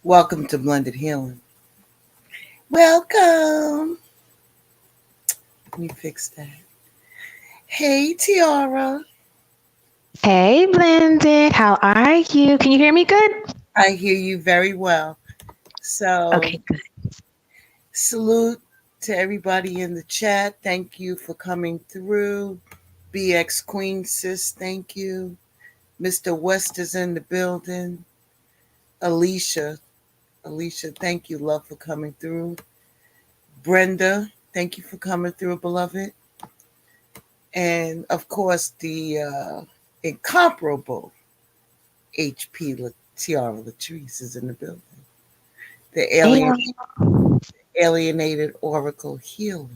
Welcome to Blended Healing. Welcome. Let me fix that. Hey, Tiara. Hey, Blended. How are you? Can you hear me good? I hear you very well. So, Okay, good. salute to everybody in the chat. Thank you for coming through. BX Queen Sis, thank you. Mr. West is in the building. Alicia, thank you, love, for coming through. Brenda, thank you for coming through, beloved. And of course, the incomparable HP Tiara Latrice is in the building. The Hey, alienated oracle healer.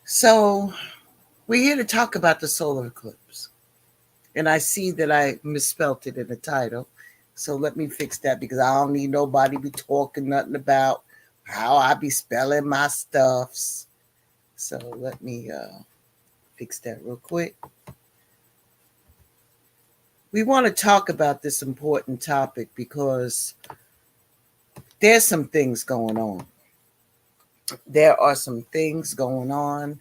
So We're here to talk about the solar eclipse. And I see that I misspelt it in the title. So let me fix that because I don't need nobody be talking nothing about how I be spelling my stuffs. So let me fix that real quick. We want to talk about this important topic because there's some things going on. There are some things going on,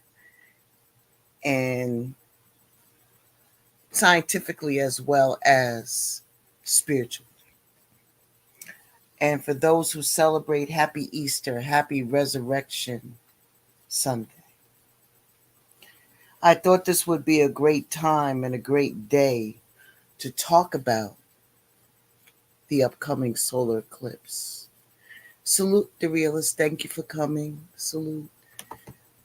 and scientifically as well as spiritually. And for those who celebrate Happy Easter, Happy Resurrection Sunday, I thought this would be a great time and a great day to talk about the upcoming solar eclipse. Salute the realist. Thank you for coming. Salute.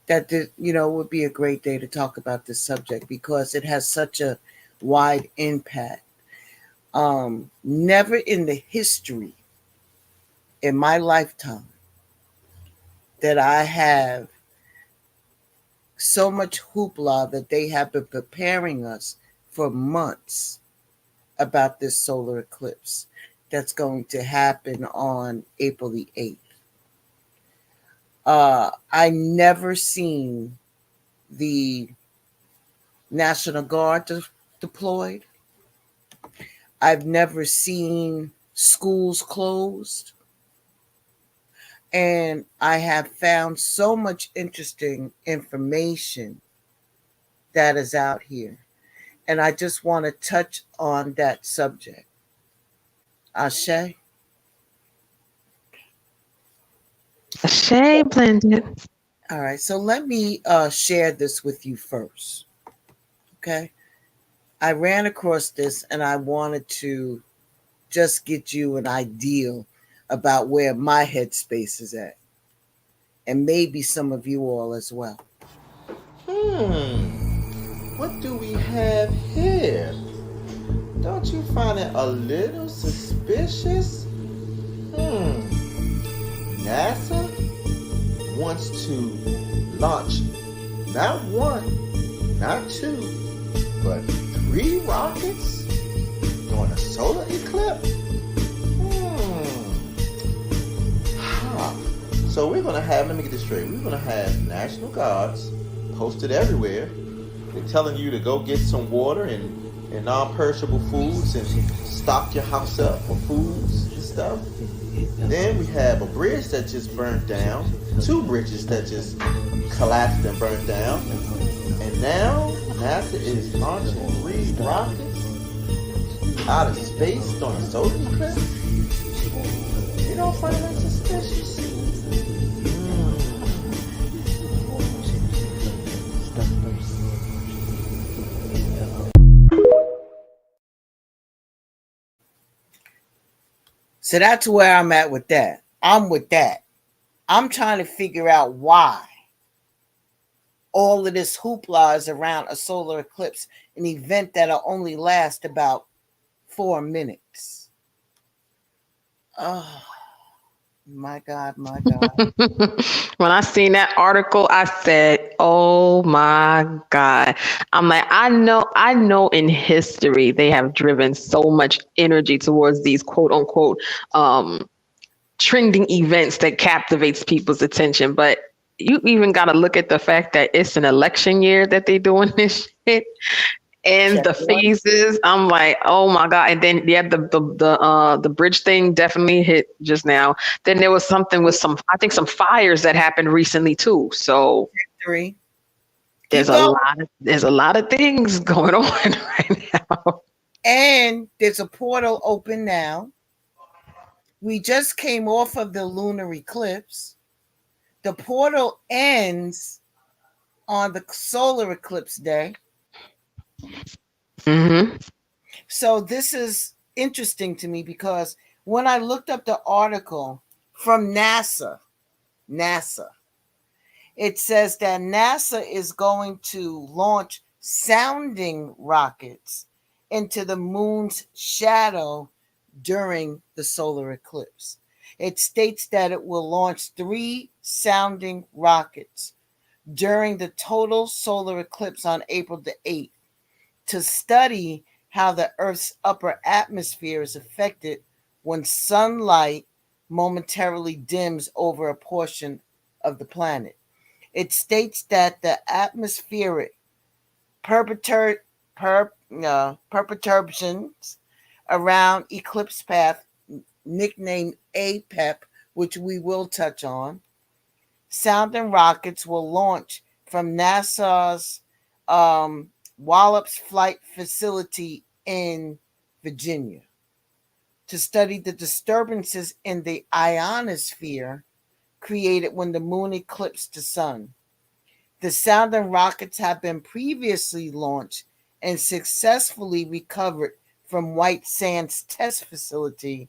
That would be a great day to talk about this subject because it has such a wide impact. Never in the history in my lifetime that I have so much hoopla that they have been preparing us for months about this solar eclipse that's going to happen on April the 8th. I never seen the National Guard deployed. I've never seen schools closed. And I have found so much interesting information that is out here. And I just want to touch on that subject. Ashe? Shay blended. All right, so let me share this with you first. Okay? I ran across this and I wanted to just get you an idea about where my headspace is at. And maybe some of you all as well. What do we have here? Don't you find it a little suspicious? NASA wants to launch not one, not two, but 3 rockets during a solar eclipse? So we're gonna have, let me get this straight, we're gonna have National Guards posted everywhere. They're telling you to go get some water and non-perishable foods and stock your house up for foods and stuff. Then we have a bridge that just burned down, 2 bridges that just collapsed and burned down. And now NASA is launching 3 rockets out of space during a solar eclipse. You don't find that suspicious? So that's where I'm at with that. I'm with that. I'm trying to figure out why all of this hoopla is around a solar eclipse, an event that'll only last about 4 minutes. Oh, my God, my God. When I seen that article, I said, "Oh my God." I'm like, I know in history they have driven so much energy towards these quote unquote trending events that captivates people's attention. But you even got to look at the fact that it's an election year that they doing this shit. And Check the one. phases, I'm like, oh my God. And then yeah, the bridge thing definitely hit just now. Then there was something with some fires that happened recently too. So 3. there's Keep a going. lot of things going on right now. And there's a portal open now. We just came off of the lunar eclipse. The portal ends on the solar eclipse day. Mm-hmm. So this is interesting to me because when I looked up the article from NASA, it says that NASA is going to launch sounding rockets into the moon's shadow during the solar eclipse. It states that it will launch 3 sounding rockets during the total solar eclipse on April the 8th to study how the Earth's upper atmosphere is affected when sunlight momentarily dims over a portion of the planet. It states that the atmospheric perturbations around eclipse path, nicknamed APEP, which we will touch on, sounding rockets will launch from NASA's Wallops Flight Facility in Virginia to study the disturbances in the ionosphere created when the moon eclipsed the sun. The sounding rockets have been previously launched and successfully recovered from White Sands Test Facility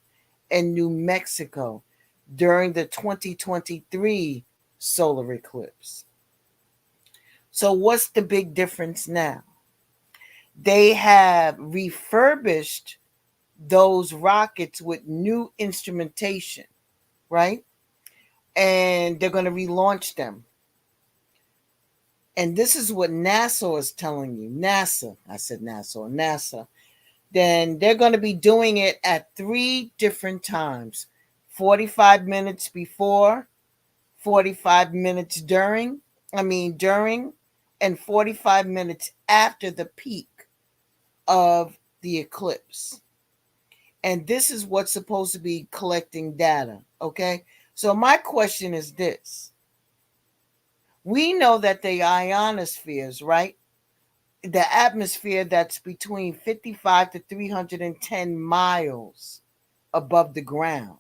in New Mexico during the 2023 solar eclipse. So, what's the big difference now? They have refurbished those rockets with new instrumentation, right? And they're going to relaunch them. And this is what NASA is telling you. NASA, I said NASA. Then they're going to be doing it at 3 different times: 45 minutes before, 45 minutes during, and 45 minutes after the peak of the eclipse. And this is what's supposed to be collecting data, okay? So my question is this. We know that the ionospheres, right? The atmosphere that's between 55 to 310 miles above the ground.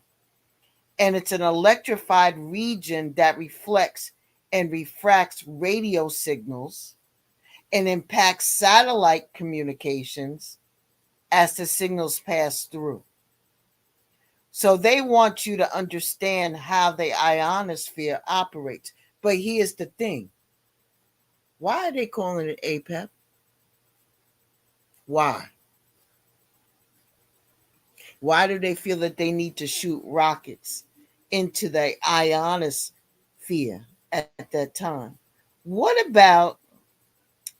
And it's an electrified region that reflects and refracts radio signals and impacts satellite communications as the signals pass through. So they want you to understand how the ionosphere operates. But here's the thing. Why are they calling it APEP? Why? Why do they feel that they need to shoot rockets into the ionosphere at that time? What about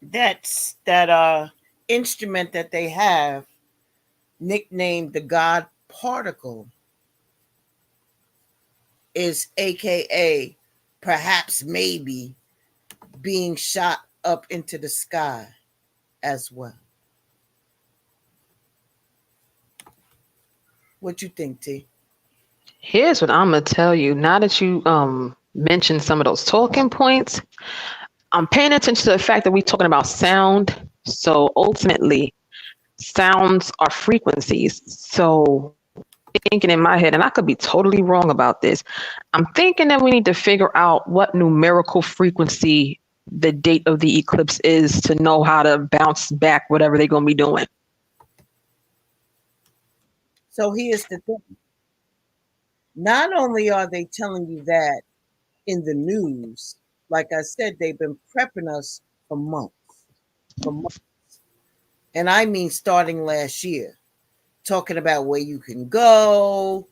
that instrument that they have nicknamed the God particle is AKA perhaps maybe being shot up into the sky as well? What you think, T? Here's what I'm gonna tell you. Now that you mentioned some of those talking points, I'm paying attention to the fact that we're talking about sound. So ultimately, sounds are frequencies. So thinking in my head, and I could be totally wrong about this, I'm thinking that we need to figure out what numerical frequency the date of the eclipse is to know how to bounce back whatever they're going to be doing. So here's the thing. Not only are they telling you that in the news, like I said, they've been prepping us for months. For months. And I mean starting last year, talking about where you can go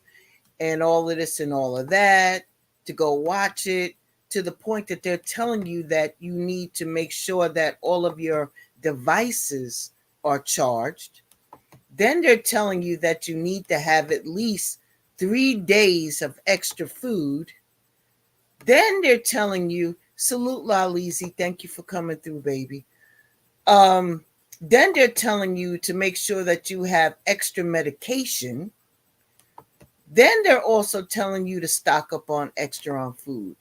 and all of this and all of that to go watch it, to the point that they're telling you that you need to make sure that all of your devices are charged. Then they're telling you that you need to have at least 3 days of extra food. Then they're telling you, salute La Lizzie, thank you for coming through, baby. Then they're telling you to make sure that you have extra medication. Then they're also telling you to stock up on extra on food.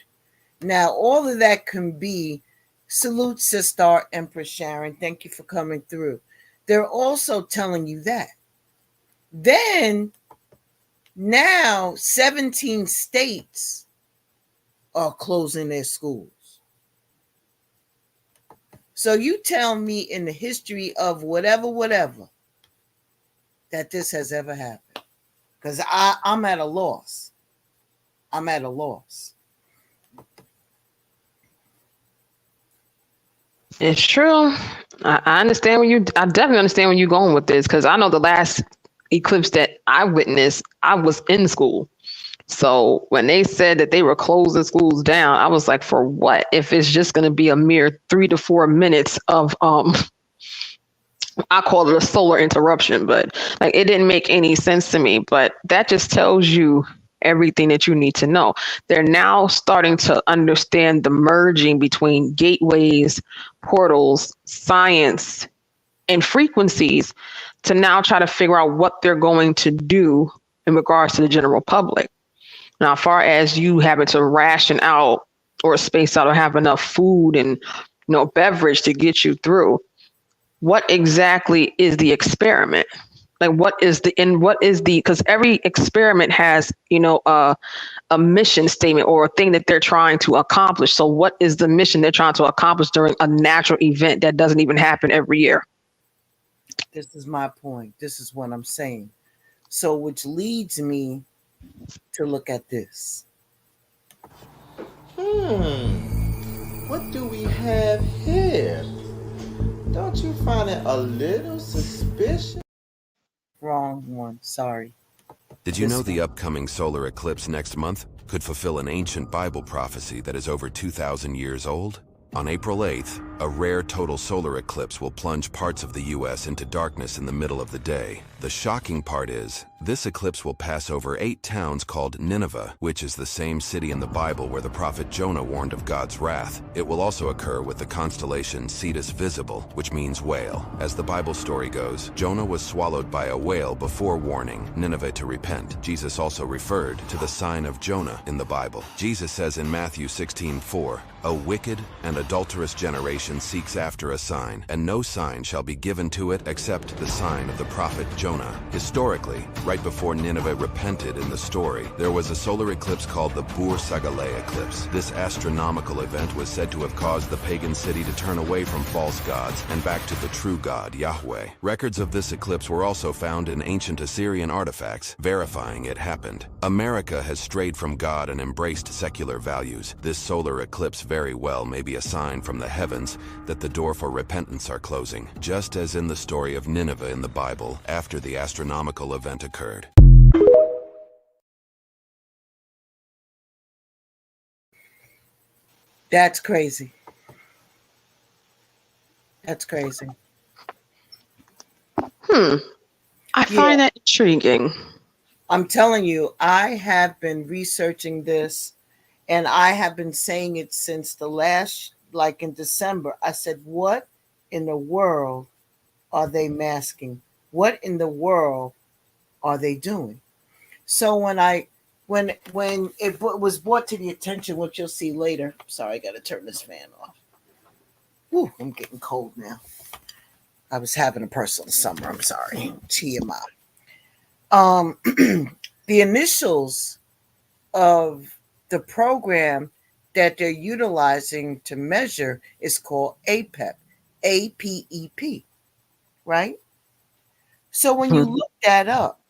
Now, all of that can be, salute Sister Empress Sharon, thank you for coming through. They're also telling you that. Then, now 17 states are closing their schools. So you tell me in the history of whatever, that this has ever happened. Because I'm at a loss. I'm at a loss. It's true. I understand I definitely understand where you're going with this, because I know the last eclipse that I witnessed, I was in school. So when they said that they were closing schools down, I was like, for what? If it's just going to be a mere 3 to 4 minutes of I call it a solar interruption, but like it didn't make any sense to me. But that just tells you everything that you need to know. They're now starting to understand the merging between gateways, portals, science, and frequencies to now try to figure out what they're going to do in regards to the general public. Now, as far as you having to ration out or space out or have enough food and beverage to get you through, what exactly is the experiment? Like what is the because every experiment has a mission statement or a thing that they're trying to accomplish. So what is the mission they're trying to accomplish during a natural event that doesn't even happen every year? This is my point. This is what I'm saying. So, which leads me to look at this. What do we have here? Don't you find it a little suspicious? Wrong one. Sorry. Did you know the upcoming solar eclipse next month could fulfill an ancient Bible prophecy that is over 2,000 years old? On April 8th, a rare total solar eclipse will plunge parts of the U.S. into darkness in the middle of the day. The shocking part is, this eclipse will pass over 8 towns called Nineveh, which is the same city in the Bible where the prophet Jonah warned of God's wrath. It will also occur with the constellation Cetus Visible, which means whale. As the Bible story goes, Jonah was swallowed by a whale before warning Nineveh to repent. Jesus also referred to the sign of Jonah in the Bible. Jesus says in Matthew 16:4, "A wicked and adulterous generation seeks after a sign, and no sign shall be given to it except the sign of the prophet Jonah." Historically, right before Nineveh repented in the story, there was a solar eclipse called the Bur Sagaleh eclipse. This astronomical event was said to have caused the pagan city to turn away from false gods and back to the true God, Yahweh. Records of this eclipse were also found in ancient Assyrian artifacts, verifying it happened. America has strayed from God and embraced secular values. This solar eclipse very well may be a sign from the heavens that the door for repentance are closing, just as in the story of Nineveh in the Bible after the astronomical event occurred. That's crazy. That's crazy. I find that intriguing. I'm telling you, I have been researching this and I have been saying it since the last, like in December. I said, what in the world are they masking? What in the world are they doing? So when it was brought to the attention, which you'll see later. Sorry, I got to turn this fan off. Whew, I'm getting cold now. I was having a personal summer. I'm sorry. TMI. The initials of the program that they're utilizing to measure is called APEP, APEP, right? So when you look that up,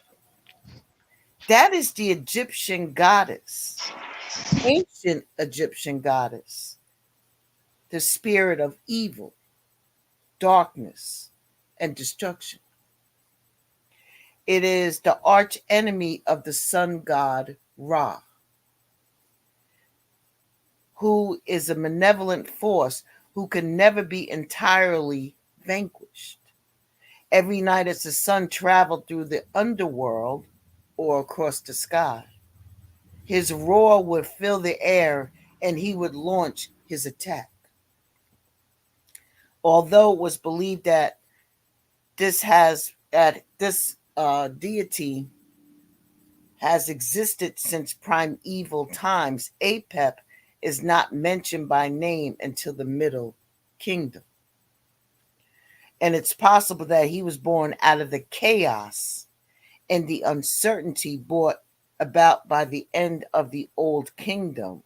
that is the Egyptian goddess, ancient Egyptian goddess, the spirit of evil, darkness, and destruction. It is the arch enemy of the sun god Ra, who is a malevolent force who can never be entirely vanquished. Every night as the sun traveled through the underworld or across the sky, his roar would fill the air and he would launch his attack. Although it was believed that this deity has existed since primeval times, Apep is not mentioned by name until the Middle Kingdom. And it's possible that he was born out of the chaos and the uncertainty brought about by the end of the Old Kingdom.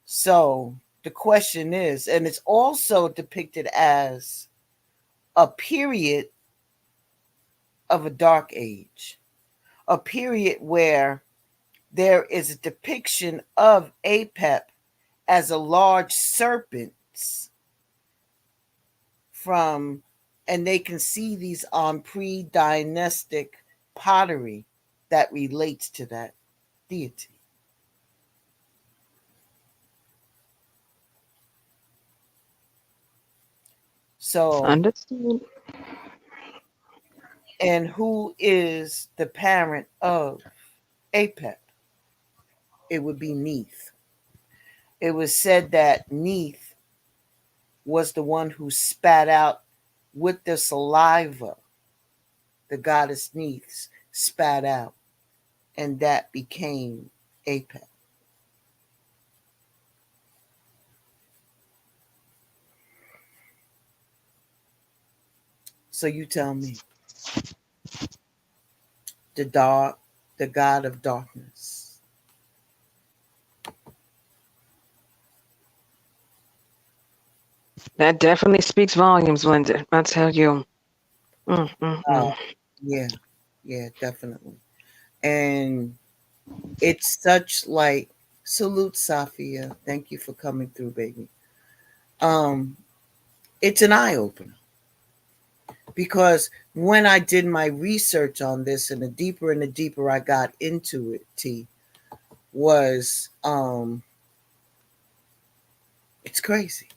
So the question is, and it's also depicted as a period of a dark age, a period where there is a depiction of Apep as a large serpent from, and they can see these on pre-dynastic pottery that relates to that. deity. So, Understood. and who is the parent of Apep? It would be Neith. It was said that Neith was the one who spat out with the saliva, the goddess Neith spat out, and that became Apep. So you tell me, the dark, the god of darkness. That definitely speaks volumes, Linda. I tell you. Uh, yeah, yeah, definitely. And it's such like salute, Safia. Thank you for coming through, baby. Um, it's an eye opener because when I did my research on this, and the deeper I got into it, T was it's crazy.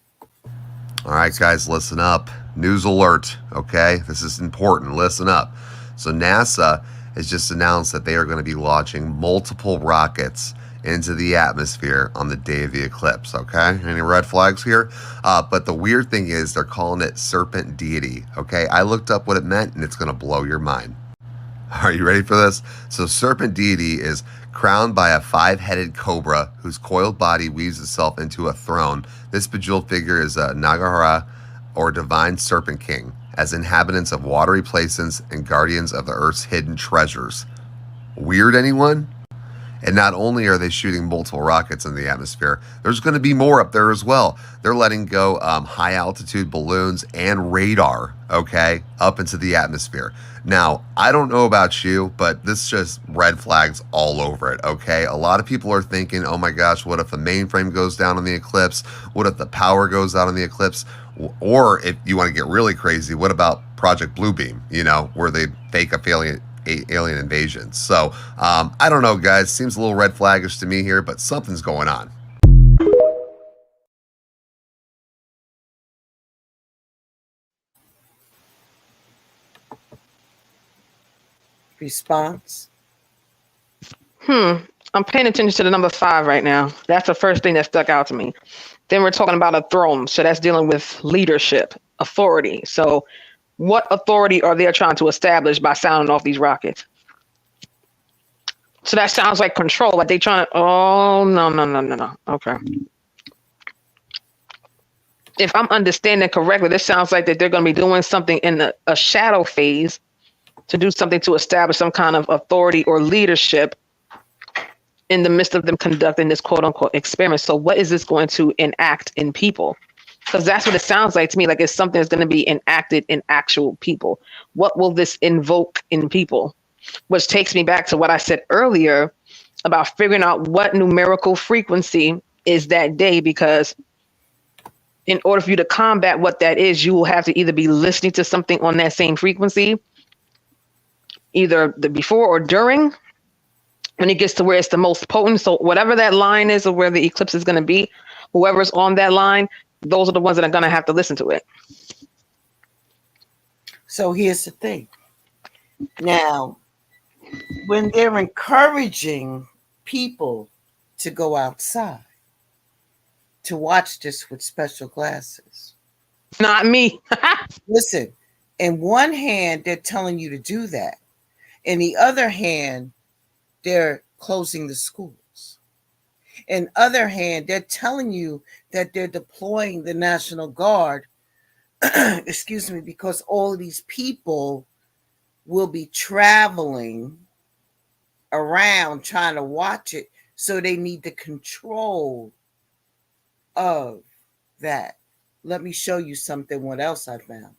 All right, guys, listen up. News alert, okay? This is important. Listen up. So, NASA has just announced that they are going to be launching multiple rockets into the atmosphere on the day of the eclipse, okay? Any red flags here? But the weird thing is they're calling it serpent deity, okay? I looked up what it meant, and it's going to blow your mind. Are you ready for this? So, serpent deity is crowned by a 5-headed cobra whose coiled body weaves itself into a throne. This bejeweled figure is a Nagahara, or divine serpent king, as inhabitants of watery places and guardians of the earth's hidden treasures. Weird, anyone? And not only are they shooting multiple rockets in the atmosphere, there's going to be more up there as well. They're letting go high altitude balloons and radar, okay, up into the atmosphere. Now, I don't know about you, but this just red flags all over it, okay? A lot of people are thinking, oh my gosh, what if the mainframe goes down on the eclipse? What if the power goes out on the eclipse? Or if you want to get really crazy, what about Project Bluebeam, where they fake a alien invasion? So I don't know, guys. Seems a little red flaggish to me here, but something's going on. Response. I'm paying attention to the number 5 right now. That's the first thing that stuck out to me. Then we're talking about a throne. So that's dealing with leadership, authority. So what authority are they trying to establish by sounding off these rockets? So that sounds like control. Like they trying to, oh, no. Okay. If I'm understanding correctly, this sounds like that they're going to be doing something in a shadow phase to do something to establish some kind of authority or leadership in the midst of them conducting this quote unquote experiment. So what is this going to enact in people? Because that's what it sounds like to me. Like it's something that's going to be enacted in actual people. What will this invoke in people? Which takes me back to what I said earlier about figuring out what numerical frequency is that day, because in order for you to combat what that is, you will have to either be listening to something on that same frequency, either the before or during, when it gets to where it's the most potent. So whatever that line is of where the eclipse is going to be, whoever's on that line, those are the ones that are going to have to listen to it. So here's the thing. Now, when they're encouraging people to go outside to watch this with special glasses. Not me. Listen, in one hand, they're telling you to do that. In the other hand, they're closing the schools. In other hand, they're telling you that they're deploying the National Guard, excuse me, because all of these people will be traveling around trying to watch it. So they need the control of that. Let me show you something, what else I found.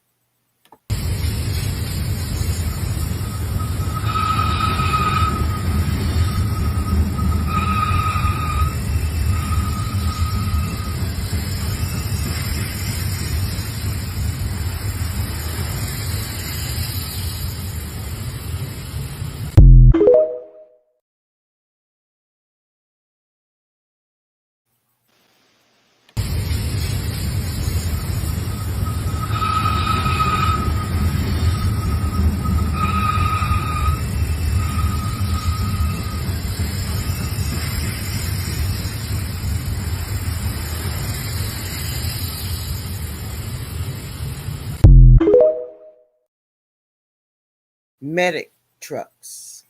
medic trucks.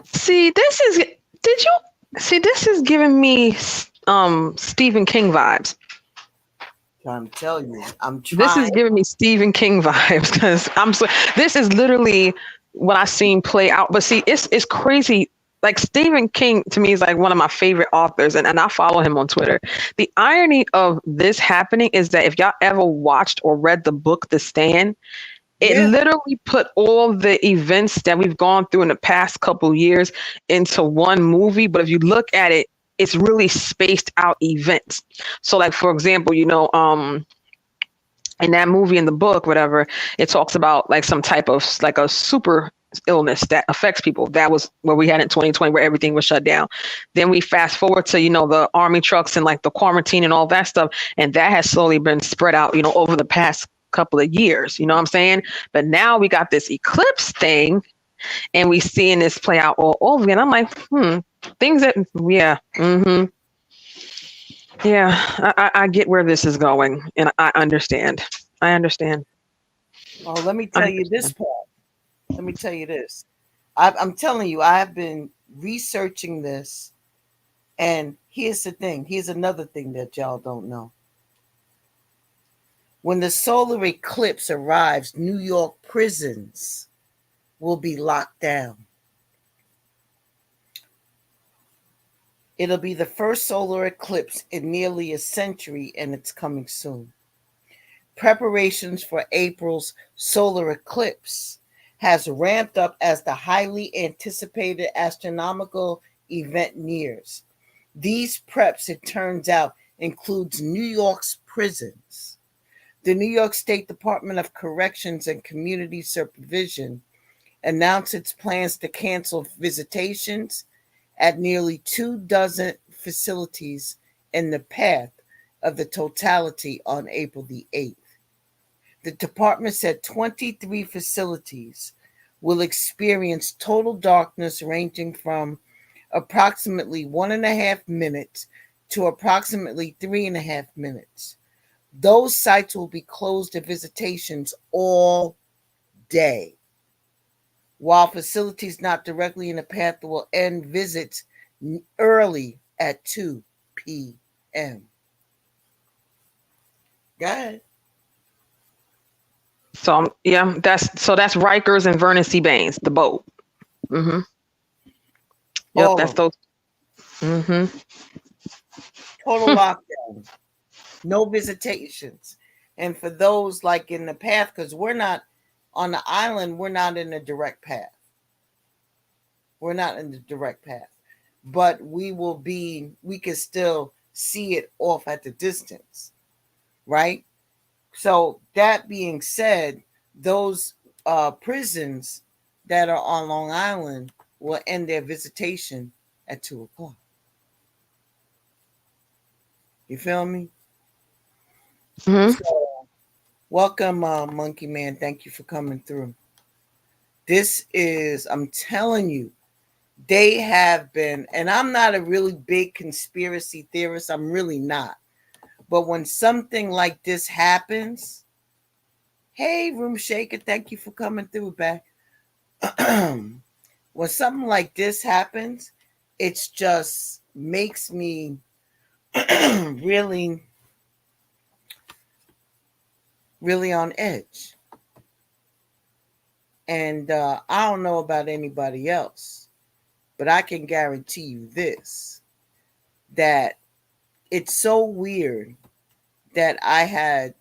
See, this is. Did you see? This is giving me Stephen King vibes. Trying to tell you, I'm This is trying. giving me Stephen King vibes because I'm so. This is literally what I seen play out. But see, it's crazy. Like Stephen King to me is like one of my favorite authors, and I follow him on Twitter. The irony of this happening is that if y'all ever watched or read the book The Stand, it Yeah, literally put all the events that we've gone through in the past couple years into one movie. But if you look at it, it's really spaced out events. So like, for example, in that movie, in the book, whatever, it talks about like some type of like a super illness that affects people. That was where we had in 2020, where everything was shut down. Then we fast forward to, the army trucks and like the quarantine and all that stuff. And that has slowly been spread out, over the past couple of years, you know what I'm saying? But now we got this eclipse thing and we seeing this play out all over again. I'm like, things that, yeah. Yeah, I get where this is going, and I understand. I understand. oh, let me I tell you this understand. part. Let me tell you this. I'm telling you, I have been researching this, and here's the thing. Here's another thing that y'all don't know. When the solar eclipse arrives, New York prisons will be locked down. It'll be the first solar eclipse in nearly a century, and it's coming soon. Preparations for April's solar eclipse has ramped up as the highly anticipated astronomical event nears. These preps, it turns out, includes New York's prisons. The New York State Department of Corrections and Community Supervision announced its plans to cancel visitations at nearly 24 facilities in the path of the totality on April the 8th. The department said 23 facilities will experience total darkness ranging from approximately 1.5 minutes to approximately 3.5 minutes. Those sites will be closed to visitations all day, while facilities not directly in the path will end visits early at 2 p.m. Go ahead. So yeah, that's Rikers and Vernon C. Baines, the boat. Mm-hmm. Yep, All that's of them. those. Mm-hmm. Total lockdown. No visitations. And for those like in the path, because we're not on the island, we're not in the direct path. We're not in the direct path. But we can still see it off at the distance, right? So that being said, those prisons that are on Long Island will end their visitation at 2 o'clock. You feel me? Mm-hmm. So welcome, Monkey Man. Thank you for coming through. This is, I'm telling you, they have been, and I'm not a really big conspiracy theorist. I'm really not. But when something like this happens, hey, Room Shaker, thank you for coming through, back. When something like this happens, it just makes me really, really on edge. And I don't know about anybody else, but I can guarantee you this, that it's so weird that I had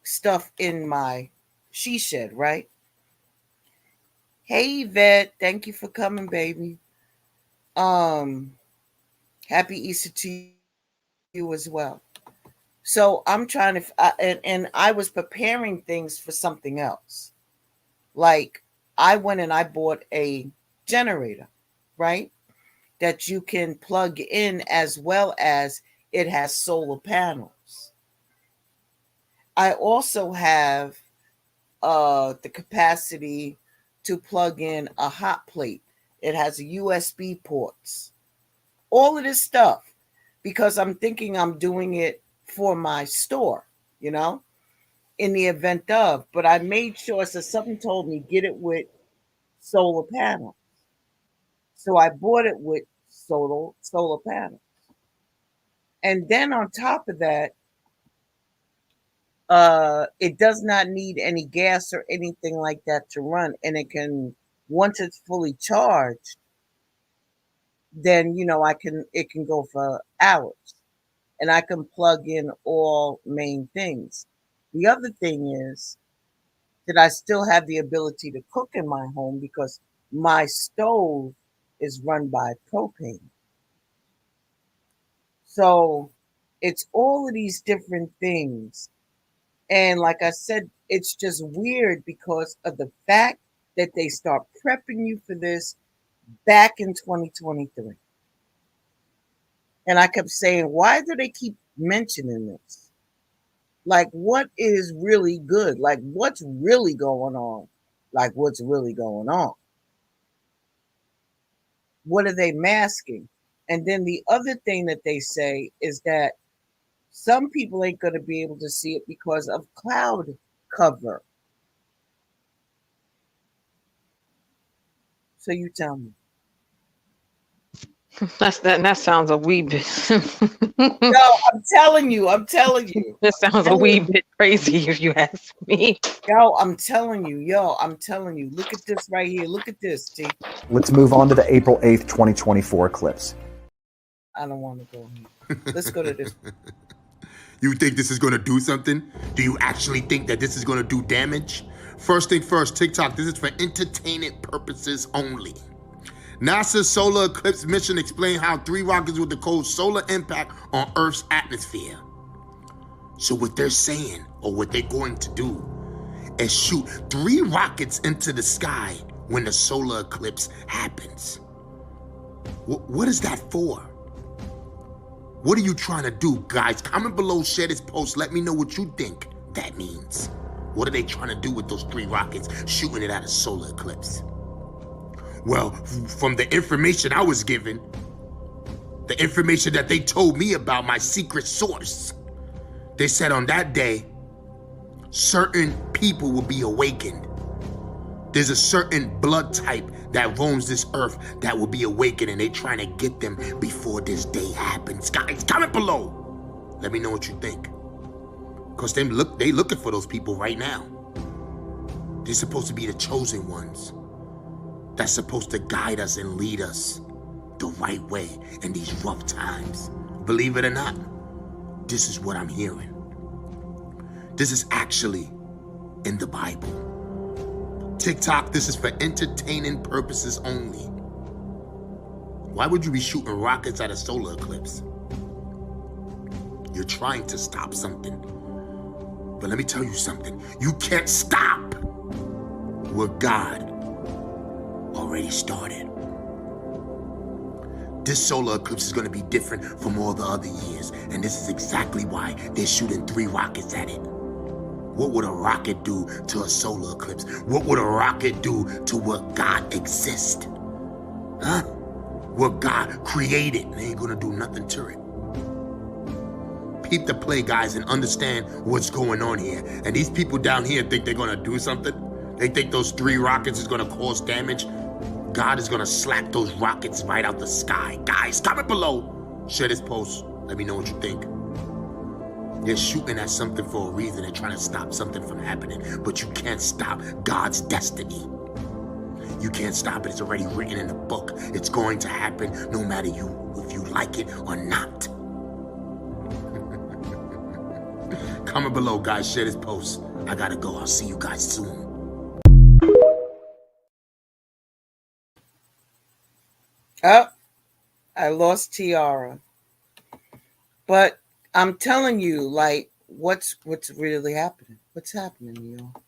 stuff in my she shed, right? Hey, Yvette, thank you for coming, baby. Um, Happy Easter to you as well. So I'm trying to, and I was preparing things for something else. Like I went and I bought a generator, right? That you can plug in as well as it has solar panels. I also have the capacity to plug in a hot plate. It has USB ports. All of this stuff because I'm thinking I'm doing it for my store, you know? in the event of. But I made sure, so something told me get it with solar panel. So I bought it with solar panel. And then on top of that, it does not need any gas or anything like that to run. And it can, once it's fully charged, then it can go for hours. And I can plug in all main things. The other thing is that I still have the ability to cook in my home because my stove is run by propane. So it's all of these different things. And like I said, it's just weird because of the fact that they start prepping you for this back in 2023. And I kept saying, why do they keep mentioning this? Like, what is really good? Like, what's really going on? Like, what's really going on? What are they masking? And then the other thing that they say is that some people ain't going to be able to see it because of cloud cover. So you tell me. That sounds a wee bit. No, I'm telling you. That sounds a wee bit crazy if you ask me. I'm telling you. Look at this right here. Look at this, T. Let's move on to the April 8th, 2024 eclipse. I don't want to go here. Let's go to this. You think this is going to do something? Do you actually think that this is going to do damage? First thing first, TikTok, this is for entertainment purposes only. NASA's solar eclipse mission explained how 3 rockets with the cold solar impact on Earth's atmosphere. So what they're saying, or what they're going to do, is shoot 3 rockets into the sky when the solar eclipse happens. What is that for? What are you trying to do, guys? Comment below, share this post. Let me know what you think that means. What are they trying to do with those 3 rockets shooting it at a solar eclipse? Well, from the information I was given, the information that they told me about, my secret source, they said on that day, certain people will be awakened. There's a certain blood type that roams this earth that will be awakened, and they're trying to get them before this day happens. Guys, comment below. Let me know what you think. Because they looking for those people right now. They're supposed to be the chosen ones. That's supposed to guide us and lead us the right way in these rough times. Believe it or not, this is what I'm hearing. This is actually in the Bible. TikTok, this is for entertaining purposes only. Why would you be shooting rockets at a solar eclipse? You're trying to stop something. But let me tell you something. You can't stop what God already started. This solar eclipse is going to be different from all the other years, and this is exactly why they're shooting 3 rockets at it. What would a rocket do to a solar eclipse? What would a rocket do to what God exists? Huh? What God created. They ain't going to do nothing to it. Peep the play, guys, and understand what's going on here. And these people down here think they're going to do something. They think those 3 rockets is going to cause damage. God is going to slap those rockets right out the sky. Guys, comment below. Share this post. Let me know what you think. They're shooting at something for a reason. They're trying to stop something from happening. But you can't stop God's destiny. You can't stop it. It's already written in the book. It's going to happen no matter if you like it or not. Comment below, guys. Share this post. I gotta go. I'll see you guys soon. Oh, I lost Tiara. But I'm telling you, like, what's really happening? What's happening, y'all?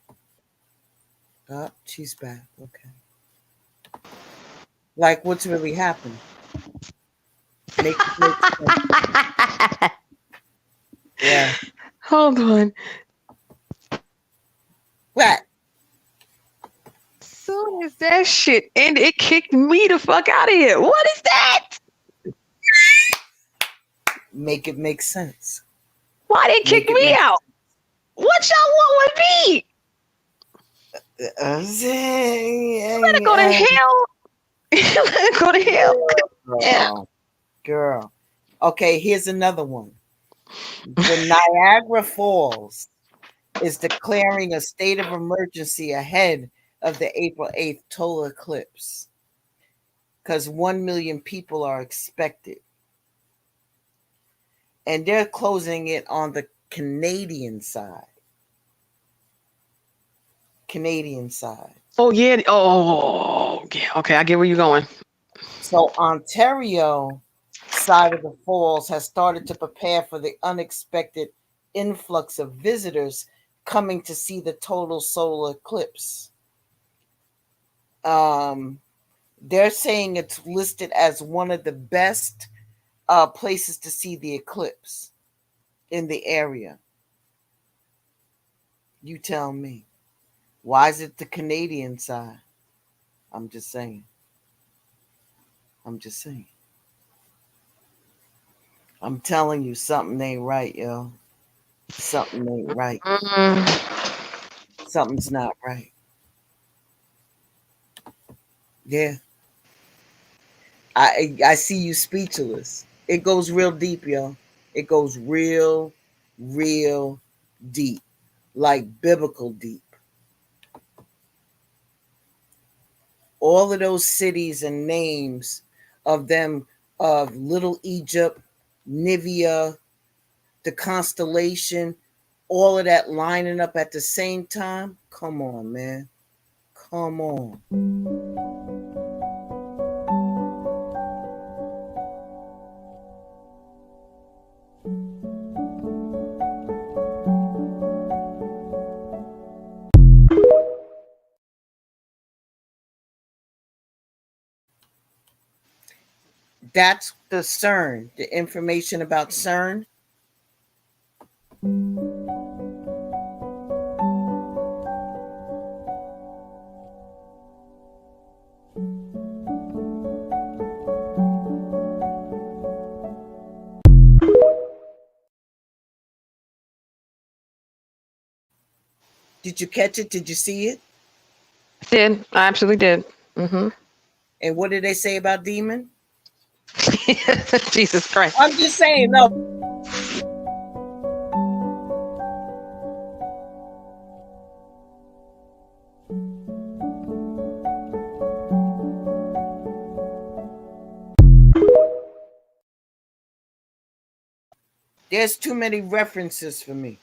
Oh, she's back. Okay. Like, what's really happening? Make sense. Yeah. Hold on. What? Soon as that shit ended, it kicked me the fuck out of here. What is that? Make it make sense. Why they kick me out? What y'all want with me? You better go to hell. You better go to hell. Yeah. Girl. Okay, here's another one. The Niagara Falls is declaring a state of emergency ahead of the April 8th total eclipse because 1 million people are expected. And they're closing it on the Canadian side. Canadian side. Oh, yeah. Oh, yeah. Okay, I get where you're going. So Ontario side of the falls has started to prepare for the unexpected influx of visitors coming to see the total solar eclipse. They're saying it's listed as one of the best places to see the eclipse in the area. You tell me. Why is it the Canadian side? I'm just saying. I'm telling you, something ain't right, yo. Something ain't right. Something's not right. Yeah. I see you speechless. It goes real deep, yo. It goes real deep. Like biblical deep. All of those cities and names of them, of Little Egypt, Nivea, the constellation, all of that lining up at the same time. Come on, man. Come on. That's the CERN, the information about CERN. Did you catch it? Did you see it? Did. I absolutely did. Mm-hmm. And what did they say about Demon? Jesus Christ. I'm just saying, no. There's too many references for me.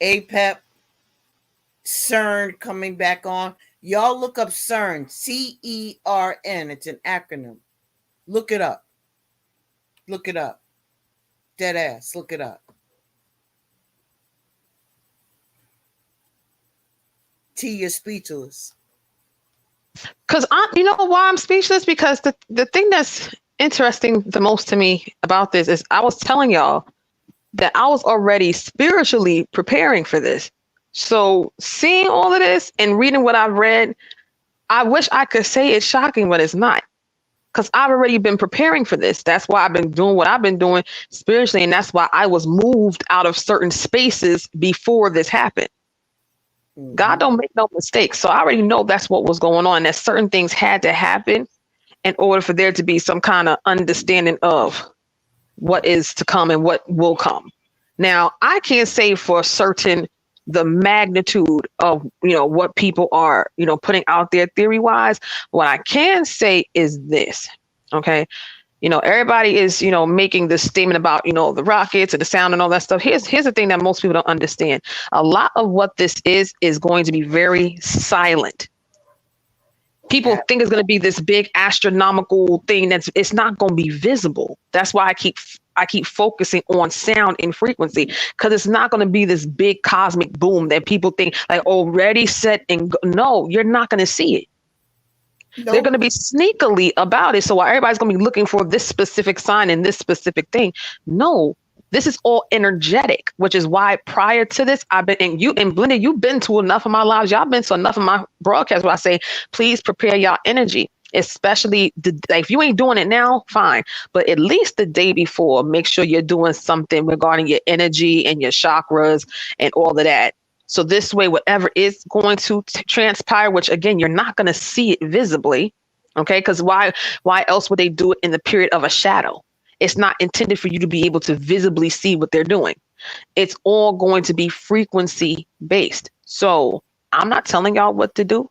APEP, CERN coming back on. Y'all look up CERN, CERN. It's an acronym. Look it up. Look it up. Dead ass. Look it up. T, you're speechless. Because you know why I'm speechless? Because the thing that's interesting the most to me about this is I was telling y'all that I was already spiritually preparing for this. So seeing all of this and reading what I've read, I wish I could say it's shocking, but it's not. Because I've already been preparing for this. That's why I've been doing what I've been doing spiritually. And that's why I was moved out of certain spaces before this happened. Mm-hmm. God don't make no mistakes. So I already know that's what was going on. That certain things had to happen in order for there to be some kind of understanding of what is to come and what will come. Now, I can't say for certain the magnitude of, what people are, putting out there theory wise. What I can say is this. Okay. Everybody is, making this statement about, the rockets and the sound and all that stuff. Here's the thing that most people don't understand. A lot of what this is going to be very silent. People think it's going to be this big astronomical thing it's not going to be visible. That's why I keep focusing on sound and frequency, because it's not going to be this big cosmic boom that people think like already set and go. No, you're not going to see it. Nope. They're going to be sneakily about it. So while everybody's going to be looking for this specific sign and this specific thing, no, this is all energetic, which is why prior to this, I've been, and Blenda, you've been to enough of my lives. Y'all been to enough of my broadcasts where I say, please prepare y'all energy. especially like, if you ain't doing it now, fine, but at least the day before, make sure you're doing something regarding your energy and your chakras and all of that. So this way, whatever is going to transpire, which again, you're not going to see it visibly, okay? Because why else would they do it in the period of a shadow? It's not intended for you to be able to visibly see what they're doing. It's all going to be frequency based. So I'm not telling y'all what to do.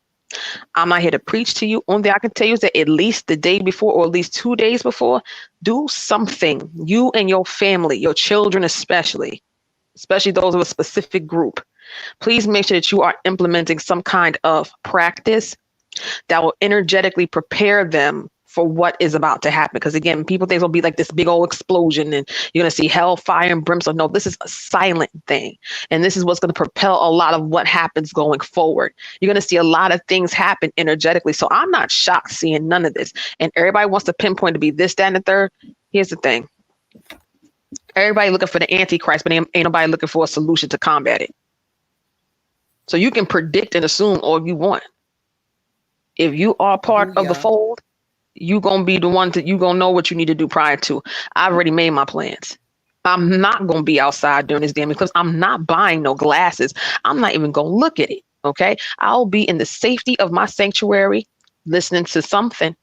I'm not here to preach to you. Only thing I can tell you is that at least the day before, or at least 2 days before, do something. You and your family, your children especially those of a specific group. Please make sure that you are implementing some kind of practice that will energetically prepare them for what is about to happen. Because again, people think it'll be like this big old explosion and you're going to see hell, fire, and brimstone. No, this is a silent thing. And this is what's going to propel a lot of what happens going forward. You're going to see a lot of things happen energetically. So I'm not shocked seeing none of this. And everybody wants to pinpoint to be this, that, and the third. Here's the thing. Everybody looking for the Antichrist, but ain't nobody looking for a solution to combat it. So you can predict and assume all you want. If you are part of the fold, you going to be the one that you going to know what you need to do prior to. I've already made my plans. I'm not going to be outside during this damn because I'm not buying no glasses. I'm not even going to look at it. Okay. I'll be in the safety of my sanctuary, listening to something,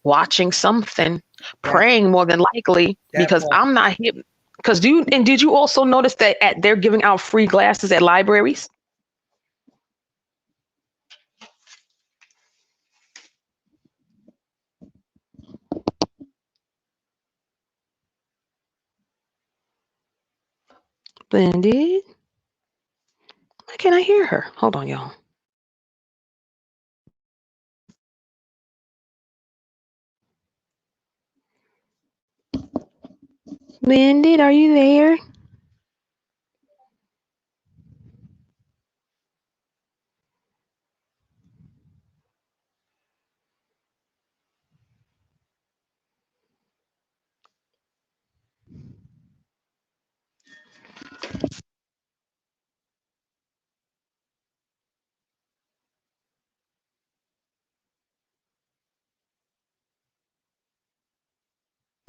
watching something, praying more than likely, because I'm not here. Because did you also notice that they're giving out free glasses at libraries? Blended. Why can't I hear her? Hold on, y'all. Blended, are you there?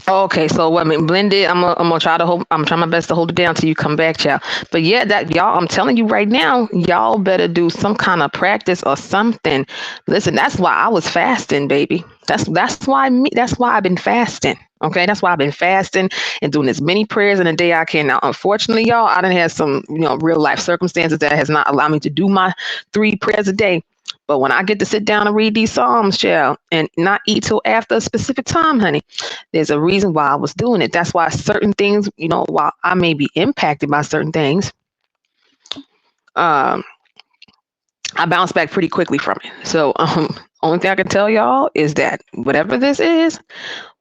Okay, so I mean, blended. I'm gonna try to hold. I'm trying my best to hold it down till you come back, y'all. But yeah, that y'all. I'm telling you right now, y'all better do some kind of practice or something. Listen, that's why I was fasting, baby. That's why I've been fasting. Okay, that's why I've been fasting and doing as many prayers in a day I can. Now, unfortunately, y'all, I done had some real life circumstances that has not allowed me to do my 3 prayers a day. But when I get to sit down and read these Psalms, child, and not eat till after a specific time, honey, there's a reason why I was doing it. That's why certain things, while I may be impacted by certain things, I bounce back pretty quickly from it. So only thing I can tell y'all is that whatever this is,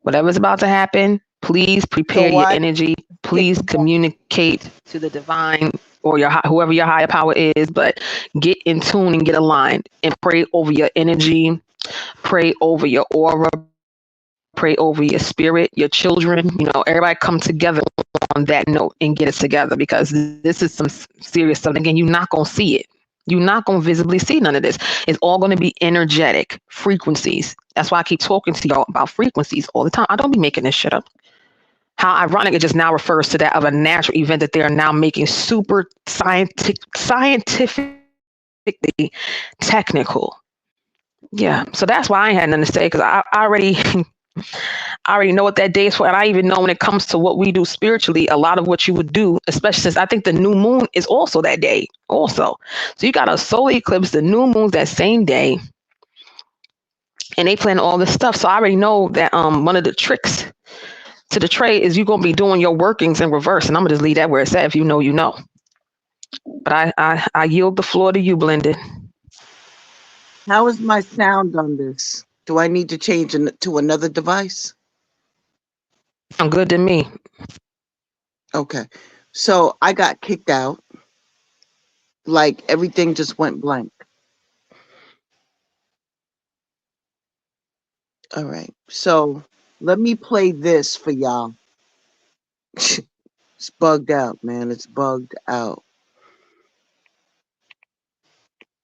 whatever's about to happen, please prepare your energy. Please communicate to the divine or whoever your higher power is, but get in tune and get aligned and pray over your energy, pray over your aura, pray over your spirit, your children, everybody come together on that note and get it together, because this is some serious stuff. Again, you're not going to see it. You're not going to visibly see none of this. It's all going to be energetic frequencies. That's why I keep talking to y'all about frequencies all the time. I don't be making this shit up. How ironic it just now refers to that of a natural event that they are now making super scientifically technical. Yeah. So that's why I ain't had nothing to say, because I already know what that day is for. And I even know when it comes to what we do spiritually, a lot of what you would do, especially since I think the new moon is also that day also. So you got a solar eclipse, the new moon's that same day, and they plan all this stuff. So I already know that one of the tricks to the trade is you're going to be doing your workings in reverse. And I'm going to just leave that where it's at. If you know, you know. But I yield the floor to you, Blended. How is my sound on this? Do I need to change to another device? I'm good to me. Okay. So I got kicked out. Like everything just went blank. All right. So let me play this for y'all. It's bugged out, man. It's bugged out.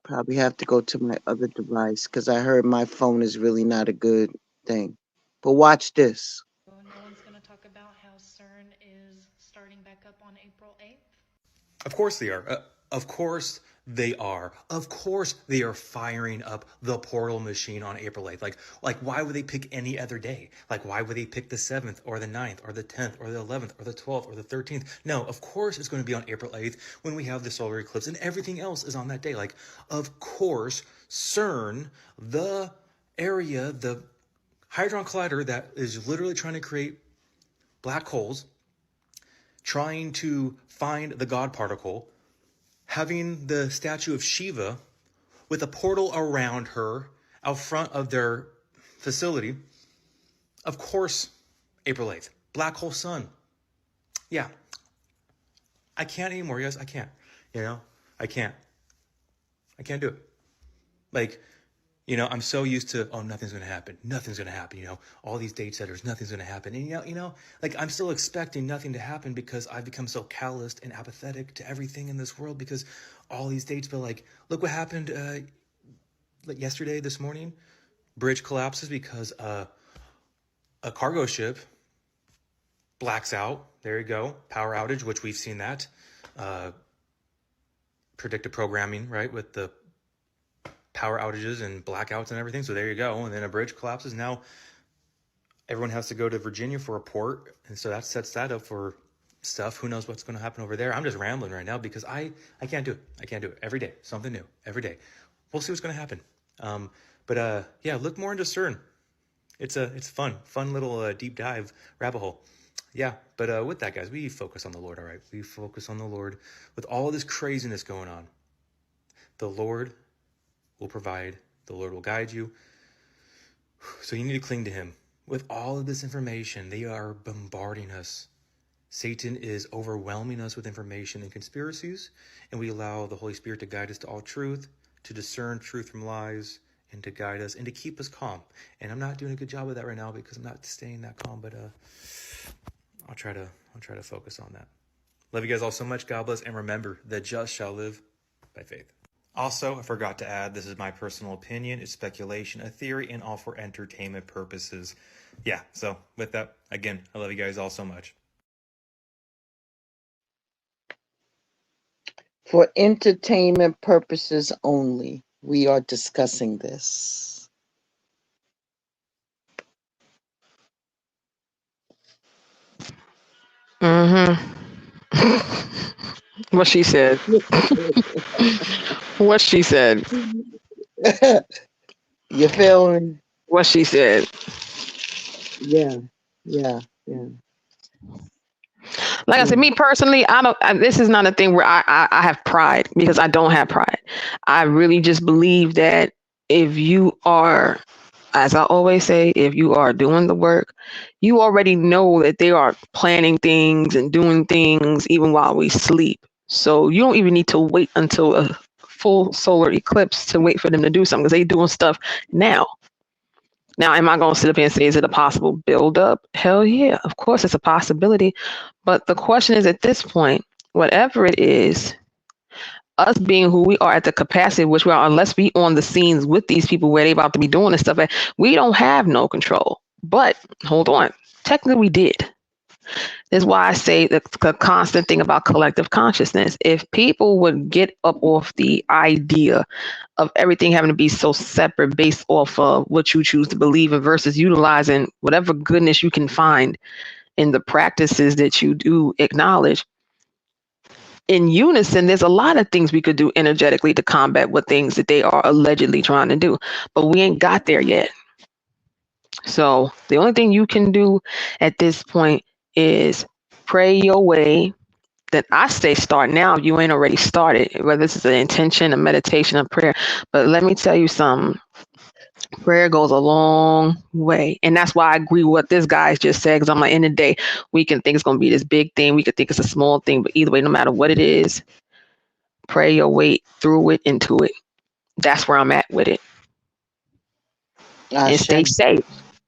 Probably have to go to my other device because I heard my phone is really not a good thing. But watch this. No one's going to talk about how CERN is starting back up on April 8th? Of course they are. Of course they are. Of course they are firing up the portal machine on April 8th. Like why would they pick any other day? Like why would they pick the 7th or the 9th or the 10th or the 11th or the 12th or the 13th? No, of course it's going to be on April 8th when we have the solar eclipse and everything else is on that day. Like, of course, CERN, the area, the Hadron Collider that is literally trying to create black holes, trying to find the God particle, having the statue of Shiva with a portal around her out front of their facility. Of course, April 8th. Black hole sun. Yeah. I can't anymore, guys. I can't. I can't do it. Like, I'm so used to, nothing's going to happen. Nothing's going to happen. All these date setters, nothing's going to happen. And, like I'm still expecting nothing to happen because I've become so calloused and apathetic to everything in this world because all these dates, but like, look what happened like yesterday, this morning. Bridge collapses because a cargo ship blacks out. There you go. Power outage, which we've seen that. Predictive programming, right? With the power outages and blackouts and everything. So there you go. And then a bridge collapses. Now everyone has to go to Virginia for a port. And so that sets that up for stuff. Who knows what's going to happen over there? I'm just rambling right now because I can't do it. I can't do it. Every day, something new. Every day. We'll see what's going to happen. But yeah, look more into CERN. It's fun little deep dive rabbit hole. Yeah, but with that, guys, we focus on the Lord, all right? We focus on the Lord. With all this craziness going on, the Lord will provide. The Lord will guide you. So you need to cling to him. With all of this information, they are bombarding us. Satan is overwhelming us with information and conspiracies, and we allow the Holy Spirit to guide us to all truth, to discern truth from lies, and to guide us and to keep us calm. And I'm not doing a good job of that right now because I'm not staying that calm, but I'll try to focus on that. Love you guys all so much. God bless, and remember, the just shall live by faith. Also, I forgot to add, this is my personal opinion. It's speculation, a theory, and all for entertainment purposes. Yeah, so with that, again, I love you guys all so much. For entertainment purposes only, we are discussing this. What she said. What she said. You feel me? What she said. Yeah. Like I said, me personally, this is not a thing where I have pride, because I don't have pride. I really just believe that if you are, as I always say, if you are doing the work, you already know that they are planning things and doing things even while we sleep. So you don't even need to wait until a full solar eclipse to wait for them to do something, because they're doing stuff now. Now, am I going to sit up here and say, is it a possible buildup? Hell yeah, of course it's a possibility. But the question is, at this point, whatever it is, us being who we are at the capacity which we are, unless we on the scenes with these people where they about to be doing this stuff, we don't have no control. But hold on, technically we did. That's why I say the constant thing about collective consciousness. If people would get up off the idea of everything having to be so separate based off of what you choose to believe in versus utilizing whatever goodness you can find in the practices that you do acknowledge, in unison, there's a lot of things we could do energetically to combat what things that they are allegedly trying to do, but we ain't got there yet. So the only thing you can do at this point is pray your way. That I say start now if you ain't already started, whether this is an intention, a meditation, a prayer. But let me tell you something. Prayer goes a long way. And that's why I agree with what this guy just said, because I'm like, in the day, we can think it's going to be this big thing. We could think it's a small thing. But either way, no matter what it is, pray your way through it, into it. That's where I'm at with it. And stay safe.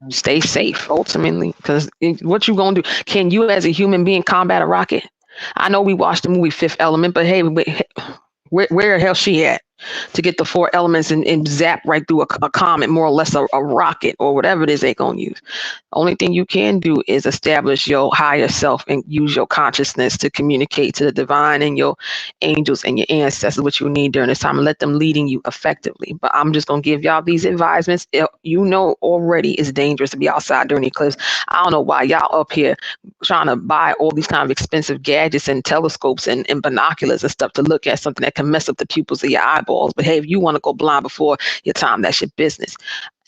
Stay safe, ultimately, because what you gonna do? Can you, as a human being, combat a rocket? I know we watched the movie Fifth Element, but hey, where the hell she at? to get the four elements and zap right through a comet, more or less a rocket or whatever it is they're going to use. Only thing you can do is establish your higher self and use your consciousness to communicate to the divine and your angels and your ancestors, what you need during this time, and let them leading you effectively. But I'm just going to give y'all these advisements. You know already it's dangerous to be outside during the eclipse. I don't know why y'all up here trying to buy all these kind of expensive gadgets and telescopes and binoculars and stuff to look at something that can mess up the pupils of your eyeballs. But hey, if you want to go blind before your time, that's your business.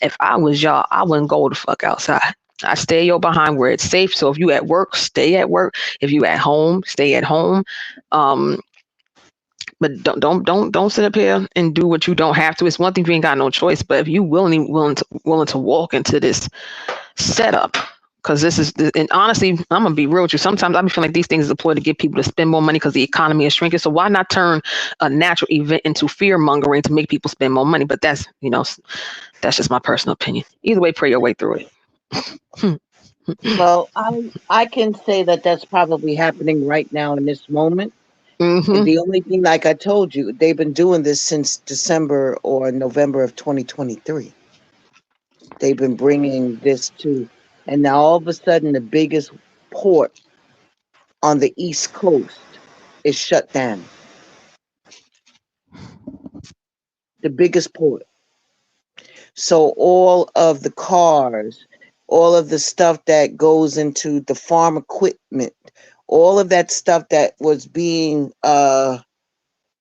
If I was y'all, I wouldn't go the fuck outside. I stay your behind where it's safe. So if you at work, stay at work. If you at home, stay at home. But don't sit up here and do what you don't have to. It's one thing if you ain't got no choice, but if you willing to walk into this setup, because this is, and honestly, I'm gonna be real with you. Sometimes I be feeling like these things is a ploy to get people to spend more money because the economy is shrinking. So why not turn a natural event into fear mongering to make people spend more money? But that's that's just my personal opinion. Either way, pray your way through it. Well, I can say that that's probably happening right now in this moment. Mm-hmm. The only thing, like I told you, they've been doing this since December or November of 2023. They've been bringing this to, and now all of a sudden, the biggest port on the East Coast is shut down. The biggest port. So all of the cars, all of the stuff that goes into the farm equipment, all of that stuff that was being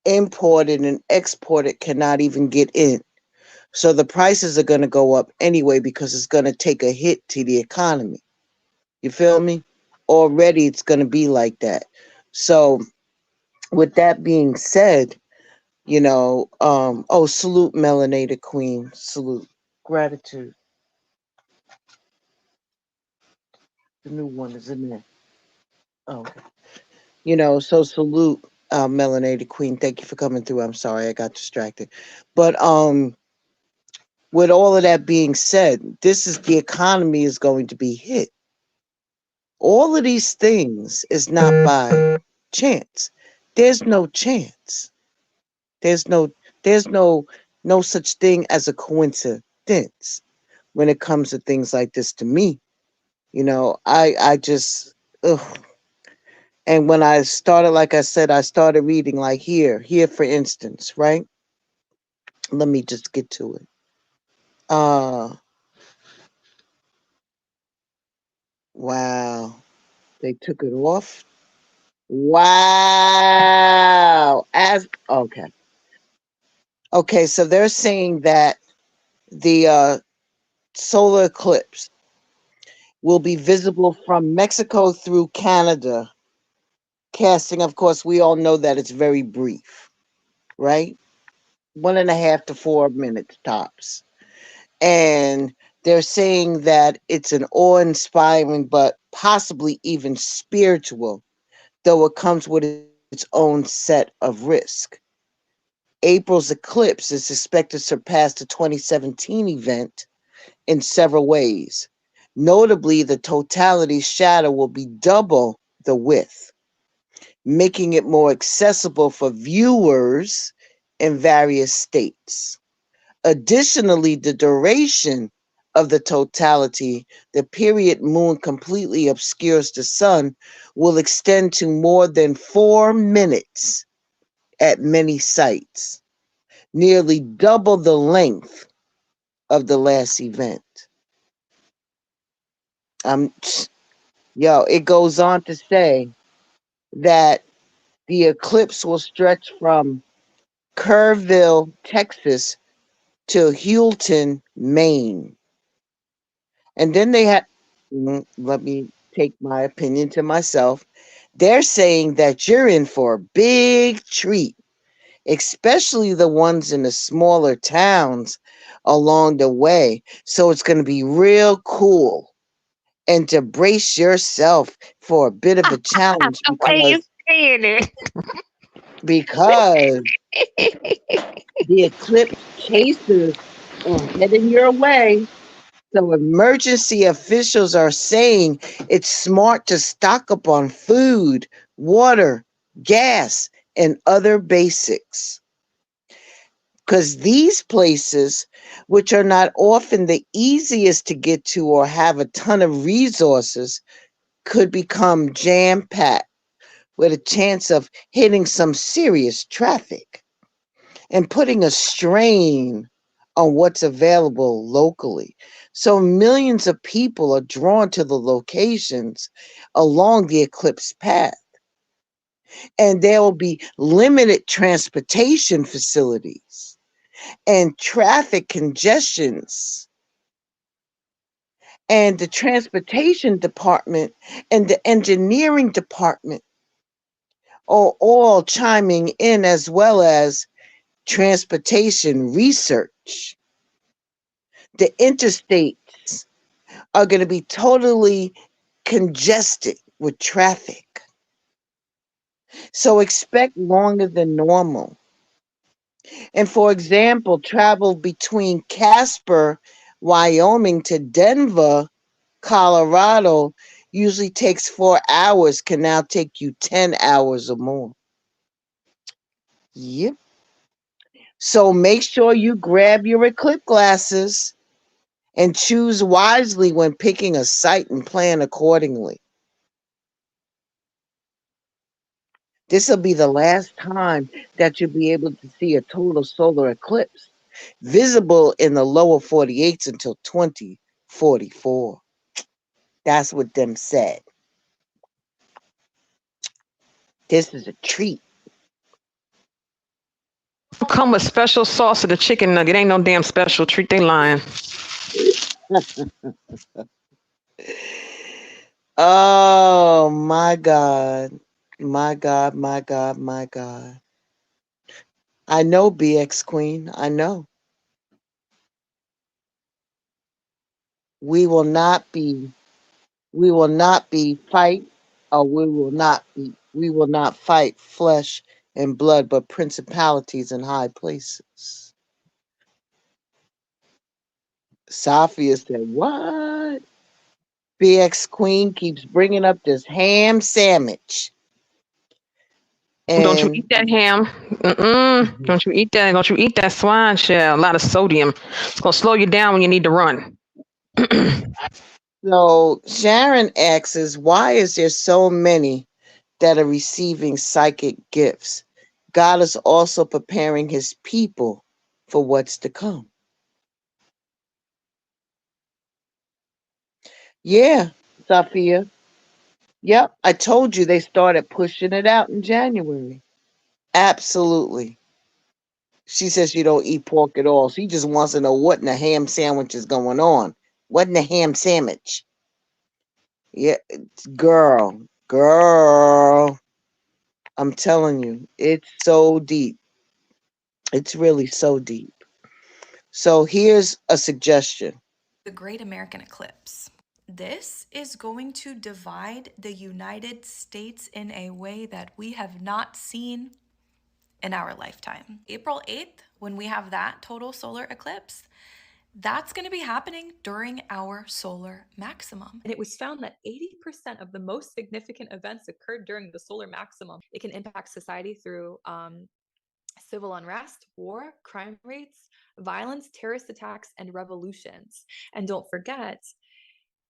imported and exported cannot even get in. So the prices are going to go up anyway because it's going to take a hit to the economy. You feel me? Already it's going to be like that. So with that being said, salute Melanated Queen. Salute. Gratitude. The new one is in there. Oh, so salute Melanated Queen. Thank you for coming through. I'm sorry I got distracted. But with all of that being said, the economy is going to be hit. All of these things is not by chance. There's no chance. There's no such thing as a coincidence when it comes to things like this to me. I just ugh. And when I started, like I said, I started reading like here for instance, right? Let me just get to it. Wow. They took it off. Wow. Okay, so they're saying that the solar eclipse will be visible from Mexico through Canada. Casting, of course, we all know that it's very brief, right? 1.5 to 4 minutes tops. And they're saying that it's an awe-inspiring, but possibly even spiritual, though it comes with its own set of risk. April's eclipse is expected to surpass the 2017 event in several ways. Notably, the totality shadow will be double the width, making it more accessible for viewers in various states. Additionally, the duration of the totality, the period moon completely obscures the sun, will extend to more than 4 minutes at many sites, nearly double the length of the last event. It goes on to say that the eclipse will stretch from Kerrville, Texas to Houghton, Maine. And then they had, let me take my opinion to myself. They're saying that you're in for a big treat, especially the ones in the smaller towns along the way. So it's going to be real cool. And to brace yourself for a bit of a challenge The way you saying because the eclipse chasers are heading your way. So emergency officials are saying it's smart to stock up on food, water, gas, and other basics. Because these places, which are not often the easiest to get to or have a ton of resources, could become jam packed with a chance of hitting some serious traffic and putting a strain on what's available locally. So millions of people are drawn to the locations along the Eclipse path. And there will be limited transportation facilities and traffic congestions. And the transportation department and the engineering department are all chiming in, as well as transportation research. The interstates are going to be totally congested with traffic. So expect longer than normal. And for example, travel between Casper, Wyoming to Denver, Colorado usually takes 4 hours, can now take you 10 hours or more. Yep. So make sure you grab your eclipse glasses and choose wisely when picking a site and plan accordingly. This will be the last time that you'll be able to see a total solar eclipse visible in the lower 48s until 2044. That's what them said. This is a treat. Come with special sauce of the chicken nugget. Ain't no damn special treat. They lying. Oh my God. My God, my God, my God. I know, BX Queen. I know. We will not be fight, or we will not fight flesh and blood, but principalities in high places. Sophia said, what? BX Queen keeps bringing up this ham sandwich. Don't you eat And that ham? Don't you eat that? Don't you eat that swine shell? A lot of sodium. It's gonna slow you down when you need to run. so Sharon asks, why is there so many that are receiving psychic gifts? God is also preparing his people for what's to come. Yeah, Sophia. Yep, I told you they started pushing it out in January. Absolutely. She says she don't eat pork at all. She just wants to know what in the ham sandwich is going on. What in the ham sandwich? Yeah, girl. I'm telling you, it's so deep. It's really so deep. So here's a suggestion. The Great American Eclipse. This is going to divide the United States in a way that we have not seen in our lifetime. April 8th, when we have that total solar eclipse, that's going to be happening during our solar maximum. And it was found that 80% of the most significant events occurred during the solar maximum. It can impact society through civil unrest, war, crime rates, violence, terrorist attacks, and revolutions. And don't forget,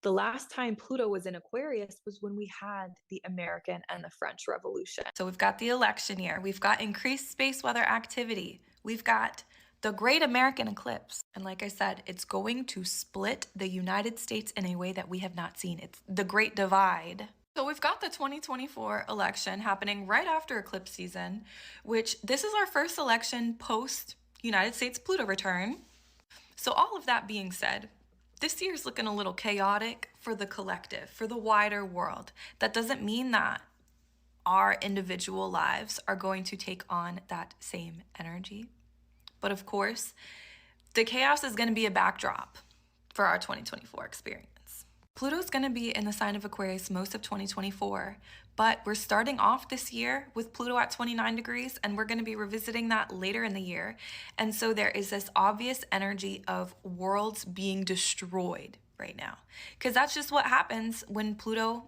the last time Pluto was in Aquarius was when we had the American and the French Revolution. So we've got the election year, we've got increased space weather activity, we've got the Great American Eclipse. And like I said, it's going to split the United States in a way that we have not seen. It's the Great Divide. So we've got the 2024 election happening right after eclipse season, which this is our first election post United States Pluto return. So all of that being said, this year's looking a little chaotic for the collective, for the wider world. That doesn't mean that our individual lives are going to take on that same energy. But of course, the chaos is going to be a backdrop for our 2024 experience. Pluto's going to be in the sign of Aquarius most of 2024, but we're starting off this year with Pluto at 29 degrees, and we're going to be revisiting that later in the year. And so there is this obvious energy of worlds being destroyed right now, because that's just what happens when Pluto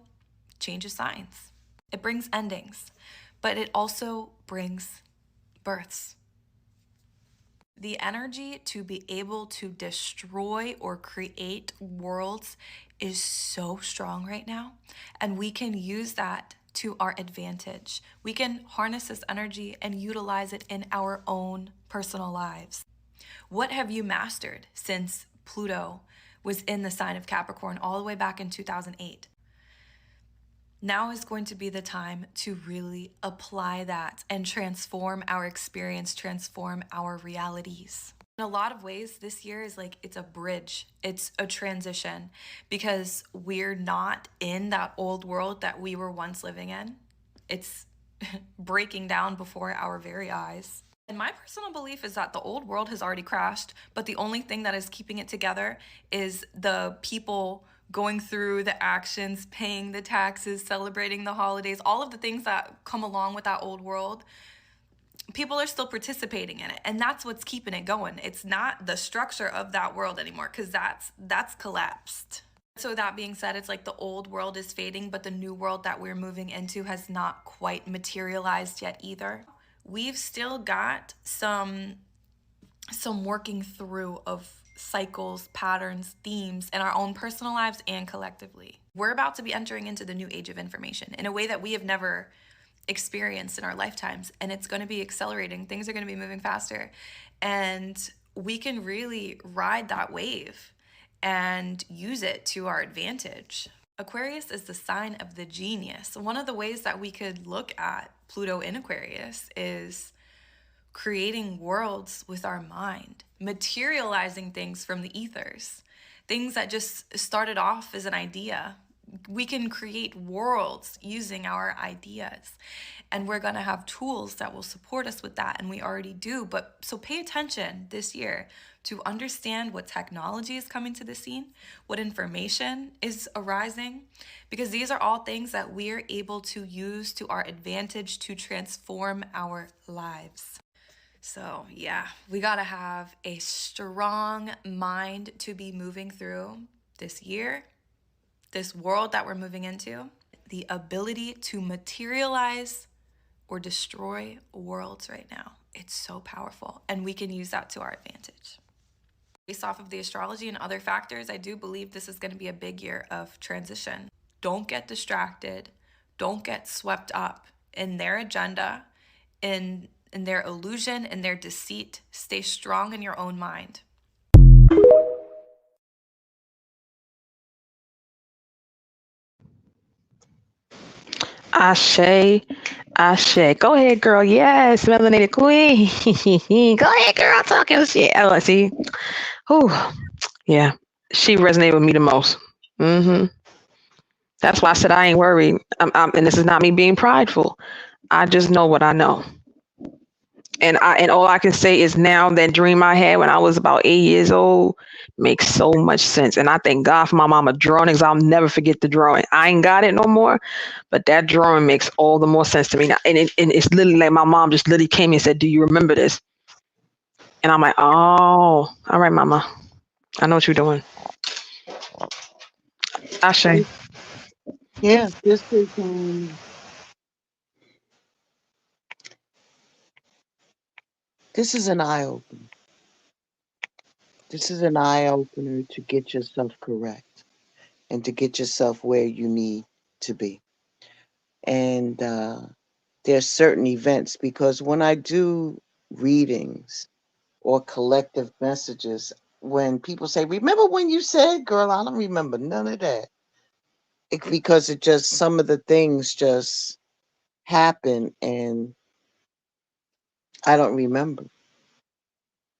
changes signs. It brings endings, but it also brings births. The energy to be able to destroy or create worlds is so strong right now, and we can use that to our advantage. We can harness this energy and utilize it in our own personal lives. What have you mastered since Pluto was in the sign of Capricorn all the way back in 2008? Now is going to be the time to really apply that and transform our experience, transform our realities. In a lot of ways, this year is like it's a bridge, it's a transition, because we're not in that old world that we were once living in. It's breaking down before our very eyes. And my personal belief is that the old world has already crashed, but the only thing that is keeping it together is the people going through the actions, paying the taxes, celebrating the holidays, all of the things that come along with that old world. People are still participating in it, and that's what's keeping it going. It's not the structure of that world anymore, because that's collapsed. So that being said, it's like the old world is fading, but the new world that we're moving into has not quite materialized yet either. We've still got some working through of cycles, patterns, themes in our own personal lives and collectively. We're about to be entering into the new age of information in a way that we have never experienced in our lifetimes, and it's going to be accelerating. Things are going to be moving faster, and we can really ride that wave and use it to our advantage. Aquarius is the sign of the genius. One of the ways that we could look at Pluto in Aquarius is creating worlds with our mind, materializing things from the ethers, things that just started off as an idea. We can create worlds using our ideas, and we're going to have tools that will support us with that, and we already do. But so pay attention this year to understand what technology is coming to the scene, what information is arising, because these are all things that we're able to use to our advantage to transform our lives. So yeah, we gotta have a strong mind to be moving through this year, this world that we're moving into, the ability to materialize or destroy worlds right now. It's so powerful, and we can use that to our advantage. Based off of the astrology and other factors, I do believe this is going to be a big year of transition. Don't get distracted. Don't get swept up in their agenda, in their illusion, in their deceit. Stay strong in your own mind. Ashe, Ashe. Go ahead, girl. Yes, melanated queen. Go ahead, girl. Talk your shit. Oh, see. Whew. Yeah, she resonated with me the most. That's why I said I ain't worried. And this is not me being prideful. I just know what I know. And all I can say is now that dream I had when I was about 8 years old makes so much sense. And I thank God for my mama drawing, because I'll never forget the drawing. I ain't got it no more, but that drawing makes all the more sense to me now. And it's literally like my mom just literally came and said, "Do you remember this?" And I'm like, "Oh, all right, mama. I know what you're doing." Ashe. Yeah, this is an eye opener. This is an eye opener to get yourself correct and to get yourself where you need to be. And there's certain events, because when I do readings or collective messages, when people say, "Remember when you said," girl, I don't remember none of that. Because it just, some of the things just happen and I don't remember.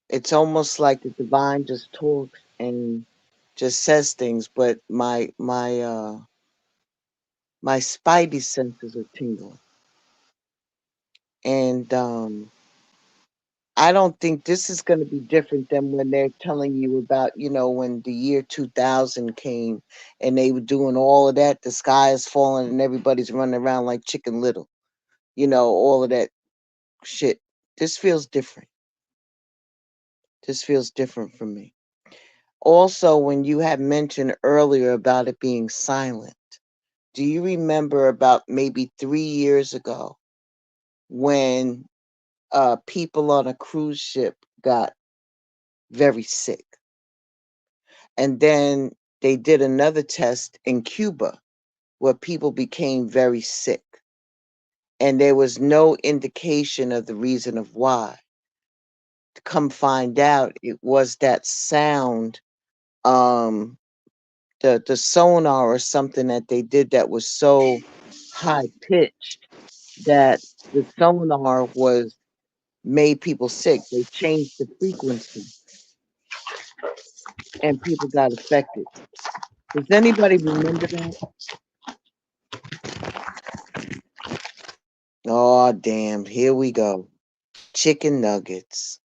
It's almost like the divine just talks and just says things, but my spidey senses are tingling. And I don't think this is going to be different than when they're telling you about, when the year 2000 came and they were doing all of that, the sky is falling and everybody's running around like Chicken Little, all of that shit. This feels different. This feels different for me. Also, when you had mentioned earlier about it being silent, do you remember about maybe 3 years ago when people on a cruise ship got very sick. And then they did another test in Cuba where people became very sick. And there was no indication of the reason of why. To come find out, it was that sound, the sonar or something that they did that was so high pitched that the sonar was made people sick. They changed the frequency and people got affected. Does anybody remember that? Oh, damn. Here we go. Chicken nuggets.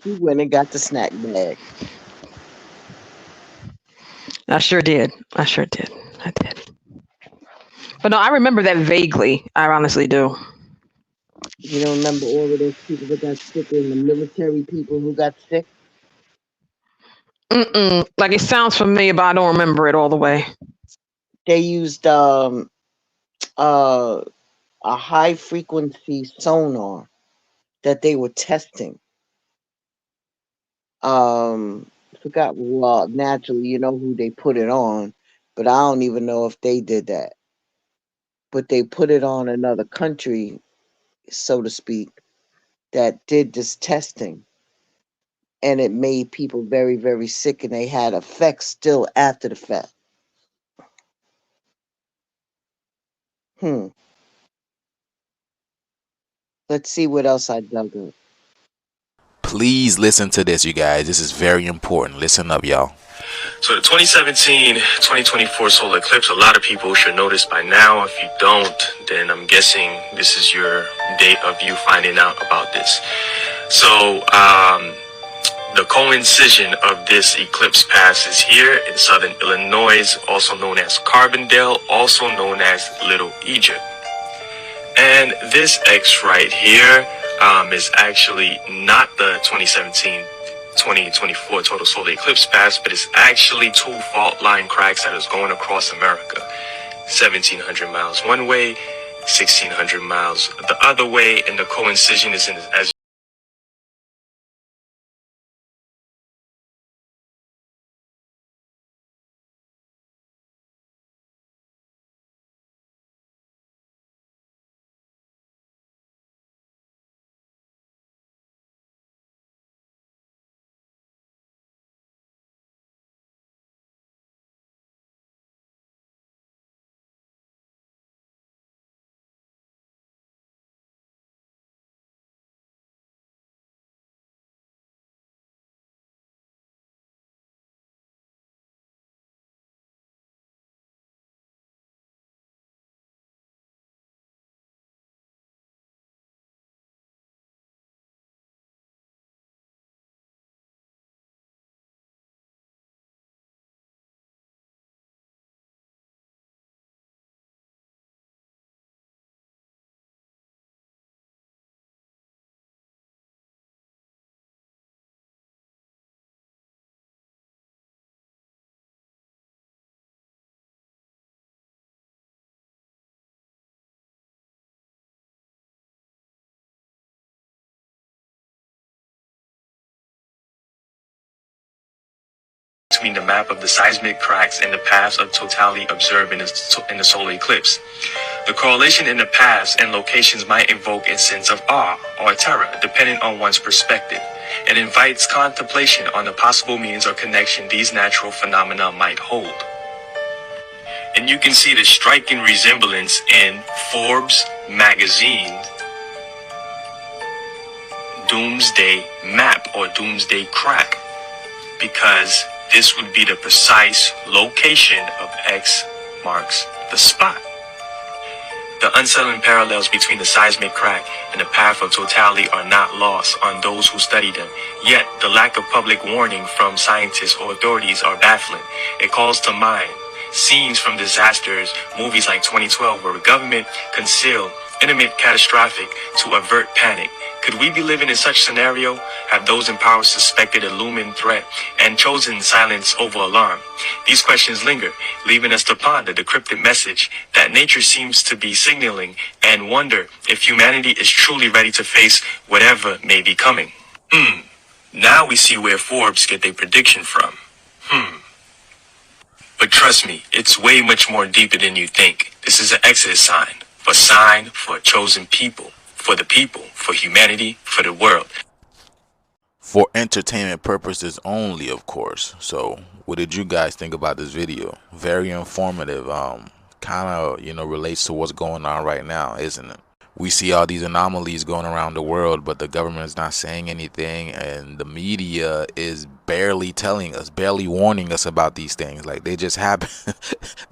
He went and got the snack bag. I sure did. I sure did. I did. But no, I remember that vaguely. I honestly do. You don't remember all of those people that got sick and the military people who got sick? Like it sounds familiar, but I don't remember it all the way. They used a high frequency sonar that they were testing. Forgot, well, naturally, you know who they put it on, but I don't even know if they did that. But they put it on another country, so to speak, that did this testing. And it made people very, very sick, and they had effects still after the fact. Let's see what else I dug up. Please listen to this, you guys. This is very important. Listen up, y'all. So the 2017-2024 solar eclipse, a lot of people should know this by now. If you don't, then I'm guessing this is your date of you finding out about this. So the coincision of this eclipse pass is here in southern Illinois, also known as Carbondale, also known as Little Egypt. And this X right here is actually not the 2017-2024 total solar eclipse pass, but it's actually two fault line cracks that is going across America. 1,700 miles one way, 1,600 miles the other way, and the coincision is as between the map of the seismic cracks and the paths of totality observed in the solar eclipse. The correlation in the paths and locations might evoke a sense of awe or terror, depending on one's perspective. It invites contemplation on the possible meanings or connection these natural phenomena might hold. And you can see the striking resemblance in Forbes magazine Doomsday Map or Doomsday Crack, because this would be the precise location of X marks the spot. The unsettling parallels between the seismic crack and the path of totality are not lost on those who study them. Yet, the lack of public warning from scientists or authorities are baffling. It calls to mind scenes from disasters, movies like 2012, where the government concealed intimate catastrophic to avert panic. Could we be living in such scenario? Have those in power suspected a looming threat and chosen silence over alarm? These questions linger, leaving us to ponder the cryptic message that nature seems to be signaling and wonder if humanity is truly ready to face whatever may be coming. Now we see where Forbes get their prediction from. But trust me, it's way much more deeper than you think. This is an Exodus sign for a chosen people, for humanity, for the world. For entertainment purposes only, of course. So what did you guys think about this video? Very informative. Kind of, relates to what's going on right now, isn't it? We see all these anomalies going around the world, but the government is not saying anything, and the media is barely telling us, barely warning us about these things. Like, they just happen.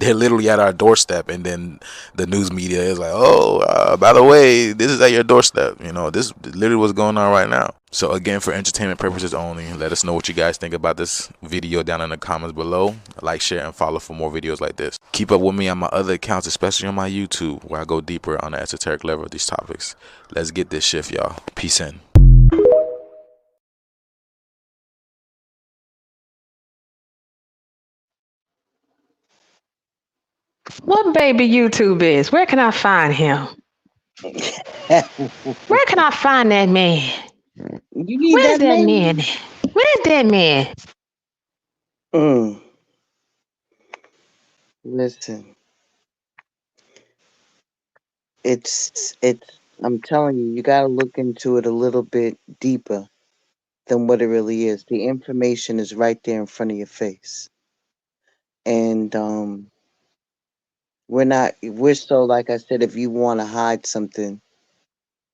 They're literally at our doorstep, and then the news media is like, oh, by the way, this is at your doorstep. This is literally what's going on right now. So again, for entertainment purposes only, let us know what you guys think about this video down in the comments below. Like, share, and follow for more videos like this. Keep up with me on my other accounts, especially on my YouTube, where I go deeper on the esoteric level of these topics. Let's get this shift, y'all. Peace in. What baby YouTube is? Where can I find him? Where can I find that man? You need Where's that man? man? Where's that man? Listen, it's. I'm telling you, you got to look into it a little bit deeper than what it really is. The information is right there in front of your face, and we're so, like I said, if you want to hide something,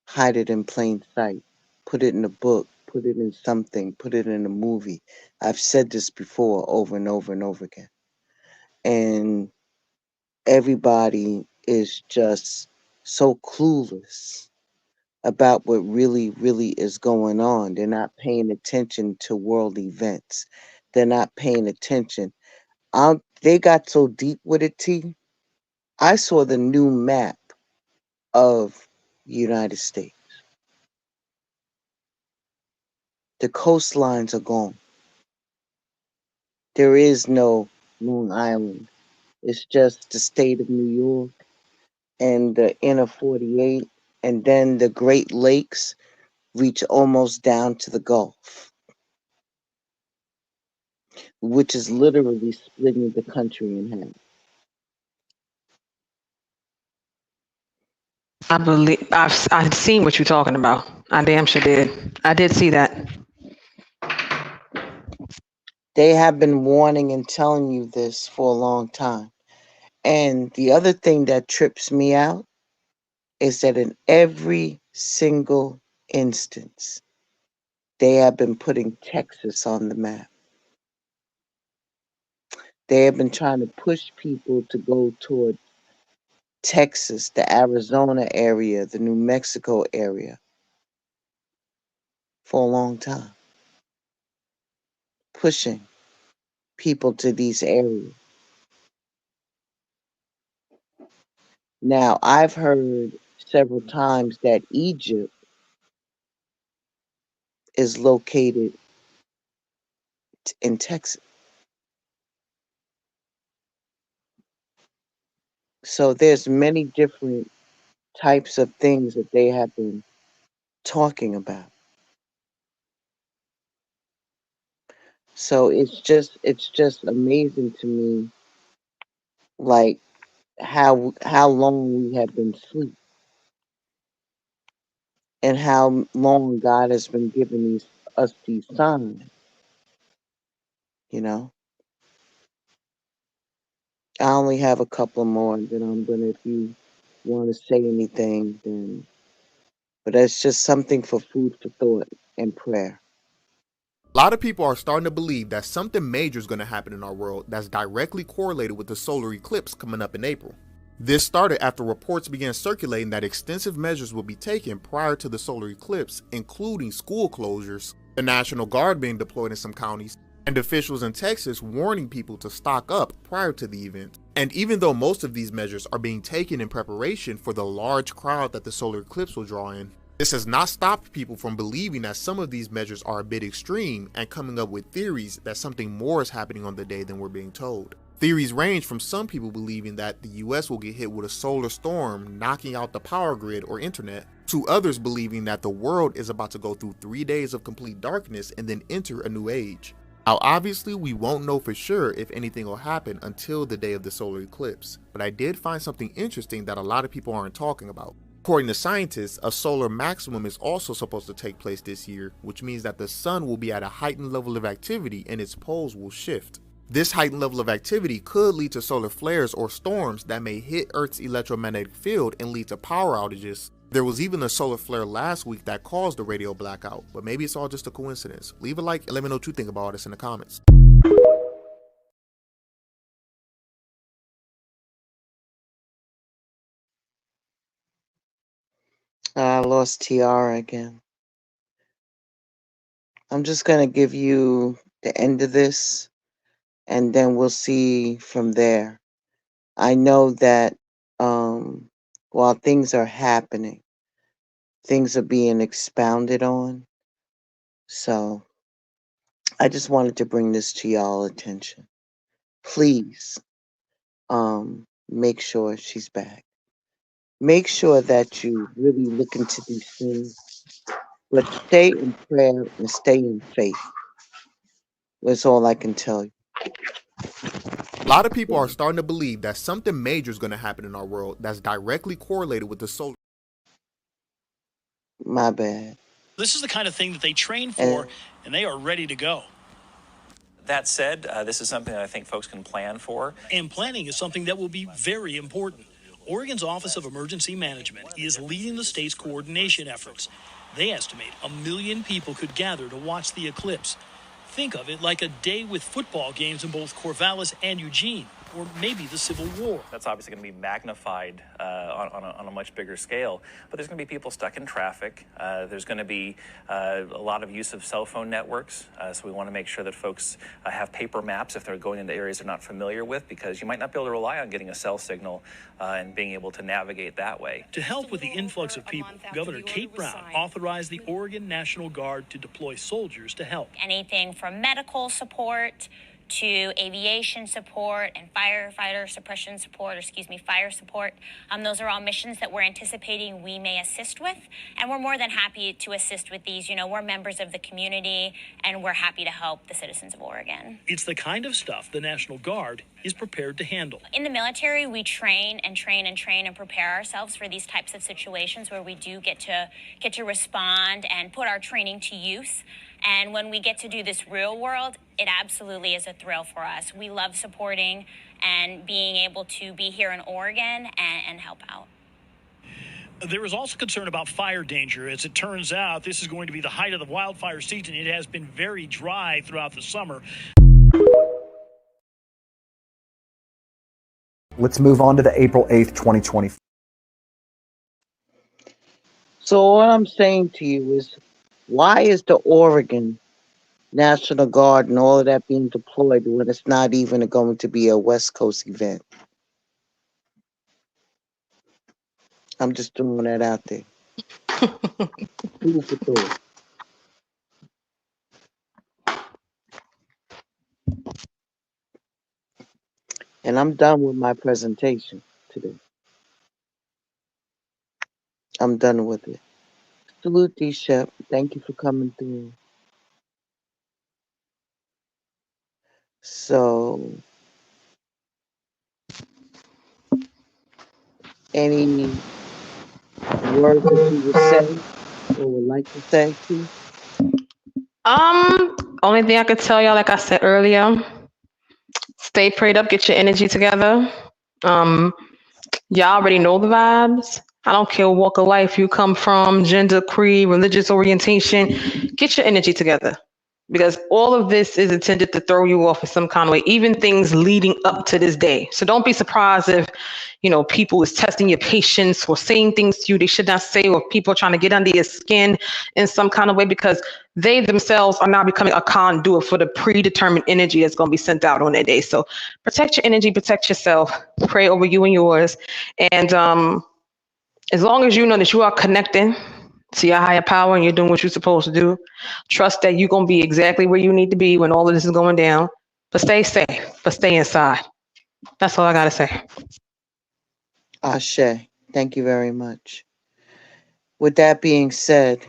hide it in plain sight. Put it in a book, put it in something, put it in a movie. I've said this before over and over and over again. And everybody is just so clueless about what really, really is going on. They're not paying attention to world events. They're not paying attention. They got so deep with it, T. I saw the new map of the United States. The coastlines are gone. There is no Long Island. It's just the state of New York and the inner 48, and then the Great Lakes reach almost down to the Gulf, which is literally splitting the country in half. I believe I've seen what you're talking about. I damn sure did. I did see that. They have been warning and telling you this for a long time. And the other thing that trips me out is that in every single instance, they have been putting Texas on the map. They have been trying to push people to go toward Texas, the Arizona area, the New Mexico area for a long time. Pushing people to these areas. Now, I've heard several times that Egypt is located in Texas. So there's many different types of things that they have been talking about. So it's just amazing to me, like how long we have been asleep and how long God has been giving us these signs. You know, I only have a couple more, and then I'm gonna, if you want to say anything, then. But that's just something for food for thought and prayer. A lot of people are starting to believe that something major is going to happen in our world that's directly correlated with the solar eclipse coming up in April. This started after reports began circulating that extensive measures will be taken prior to the solar eclipse, including school closures, the National Guard being deployed in some counties, and officials in Texas warning people to stock up prior to the event. And even though most of these measures are being taken in preparation for the large crowd that the solar eclipse will draw in, this has not stopped people from believing that some of these measures are a bit extreme and coming up with theories that something more is happening on the day than we're being told. Theories range from some people believing that the US will get hit with a solar storm knocking out the power grid or internet, to others believing that the world is about to go through 3 days of complete darkness and then enter a new age. Now obviously we won't know for sure if anything will happen until the day of the solar eclipse, but I did find something interesting that a lot of people aren't talking about. According to scientists, a solar maximum is also supposed to take place this year, which means that the sun will be at a heightened level of activity and its poles will shift. This heightened level of activity could lead to solar flares or storms that may hit Earth's electromagnetic field and lead to power outages. There was even a solar flare last week that caused a radio blackout, but maybe it's all just a coincidence. Leave a like and let me know what you think about this in the comments. I lost Tiara again. I'm just going to give you the end of this, and then we'll see from there. I know that while things are happening, things are being expounded on. So I just wanted to bring this to y'all attention. Please make sure she's back. Make sure that you really look into these things, but stay in prayer and stay in faith. That's all I can tell you. A lot of people are starting to believe that something major is going to happen in our world that's directly correlated with the solar. My bad. This is the kind of thing that they train for, and they are ready to go. That said, this is something that I think folks can plan for. And planning is something that will be very important. Oregon's Office of Emergency Management is leading the state's coordination efforts. They estimate 1 million people could gather to watch the eclipse. Think of it like a day with football games in both Corvallis and Eugene, or maybe the Civil War. That's obviously going to be magnified on a much bigger scale, but there's going to be people stuck in traffic. There's going to be a lot of use of cell phone networks, so we want to make sure that folks have paper maps if they're going into areas they're not familiar with, because you might not be able to rely on getting a cell signal and being able to navigate that way. To help with the influx of people, Governor Kate Brown authorized the Oregon National Guard to deploy soldiers to help. Anything from medical support to aviation support and fire support. Those are all missions that we're anticipating we may assist with, and we're more than happy to assist with these. You know, we're members of the community, and we're happy to help the citizens of Oregon. It's the kind of stuff the National Guard is prepared to handle. In the military, we train and prepare ourselves for these types of situations where we do get to respond and put our training to use. And when we get to do this real world, it absolutely is a thrill for us. We love supporting and being able to be here in Oregon and help out. There is also concern about fire danger. As it turns out, this is going to be the height of the wildfire season. It has been very dry throughout the summer. Let's move on to the April 8th, 2024. So what I'm saying to you is, why is the Oregon National Guard and all of that being deployed when it's not even going to be a West Coast event? I'm just throwing that out there. Food for thought. And I'm done with my presentation today. I'm done with it. Salute D Shep. Thank you for coming through. So, any words that you would say or would like to say, too? Only thing I could tell y'all, like I said earlier, stay prayed up, get your energy together. Y'all already know the vibes. I don't care what walk of life you come from, gender, creed, religious orientation. Get your energy together. because all of this is intended to throw you off in some kind of way, even things leading up to this day. So don't be surprised if, people is testing your patience or saying things to you they should not say, or people are trying to get under your skin in some kind of way, because they themselves are now becoming a conduit for the predetermined energy that's going to be sent out on that day. So protect your energy, protect yourself, pray over you and yours. And as long as you know that you are connecting to your higher power and you're doing what you're supposed to do, trust that you're going to be exactly where you need to be when all of this is going down. But stay safe, but stay inside. That's all I got to say. Ashe, thank you very much. With that being said,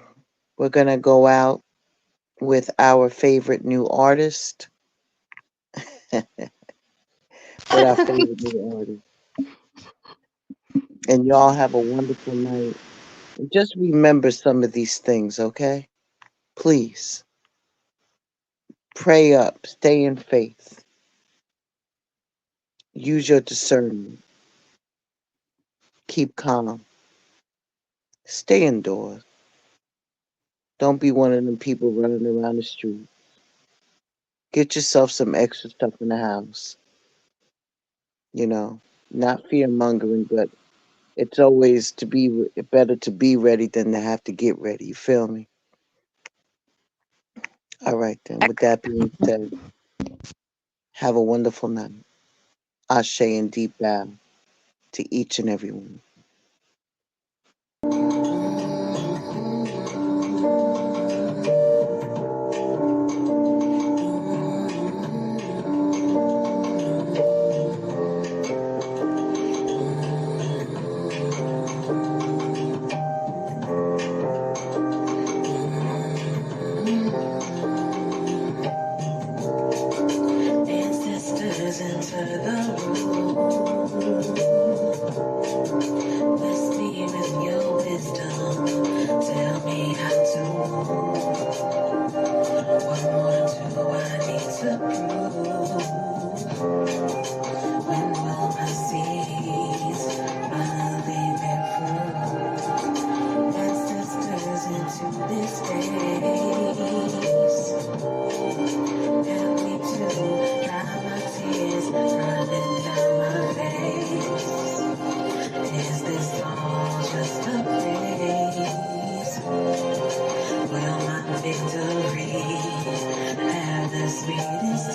we're going to go out with our favorite new artist. With our favorite new artist. And y'all have a wonderful night. And just remember some of these things, okay? Please. Pray up. Stay in faith. Use your discernment. Keep calm. Stay indoors. Don't be one of them people running around the street. Get yourself some extra stuff in the house. Not fear mongering, but it's always better to be ready than to have to get ready. You feel me? All right, then. With that being said, have a wonderful night. Ashe and deep bow to each and every one. Ancestors into the room. Bless me with your wisdom. Tell me how to move. What more do I need to prove? When will my seeds finally bear fruit? Ancestors into this space. Help me to dry my tears running down my face. Is this all just a phase? Will my victory have the sweetest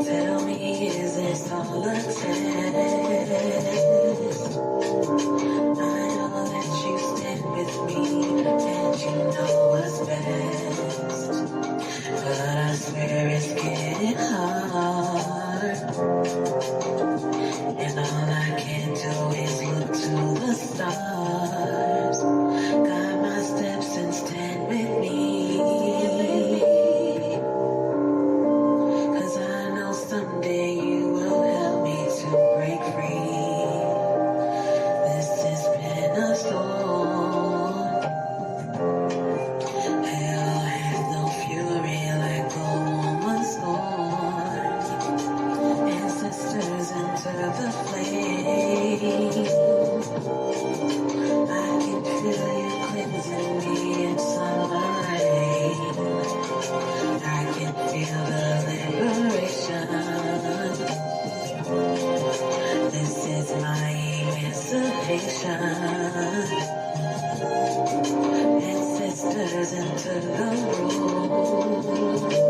Tell me, is this all a test? I know that you stand with me and you know what's best. But I swear it's getting hard. And all I can do is look to the stars. Guide my steps and stand with me. 'Cause I know someday you will help me to break free. This has been a storm. Hell has no fury like a woman's scorn. Ancestors into the flame. I can feel you cleansing me in summer rain. I can feel the liberation. This is my emancipation. Ancestors into the room.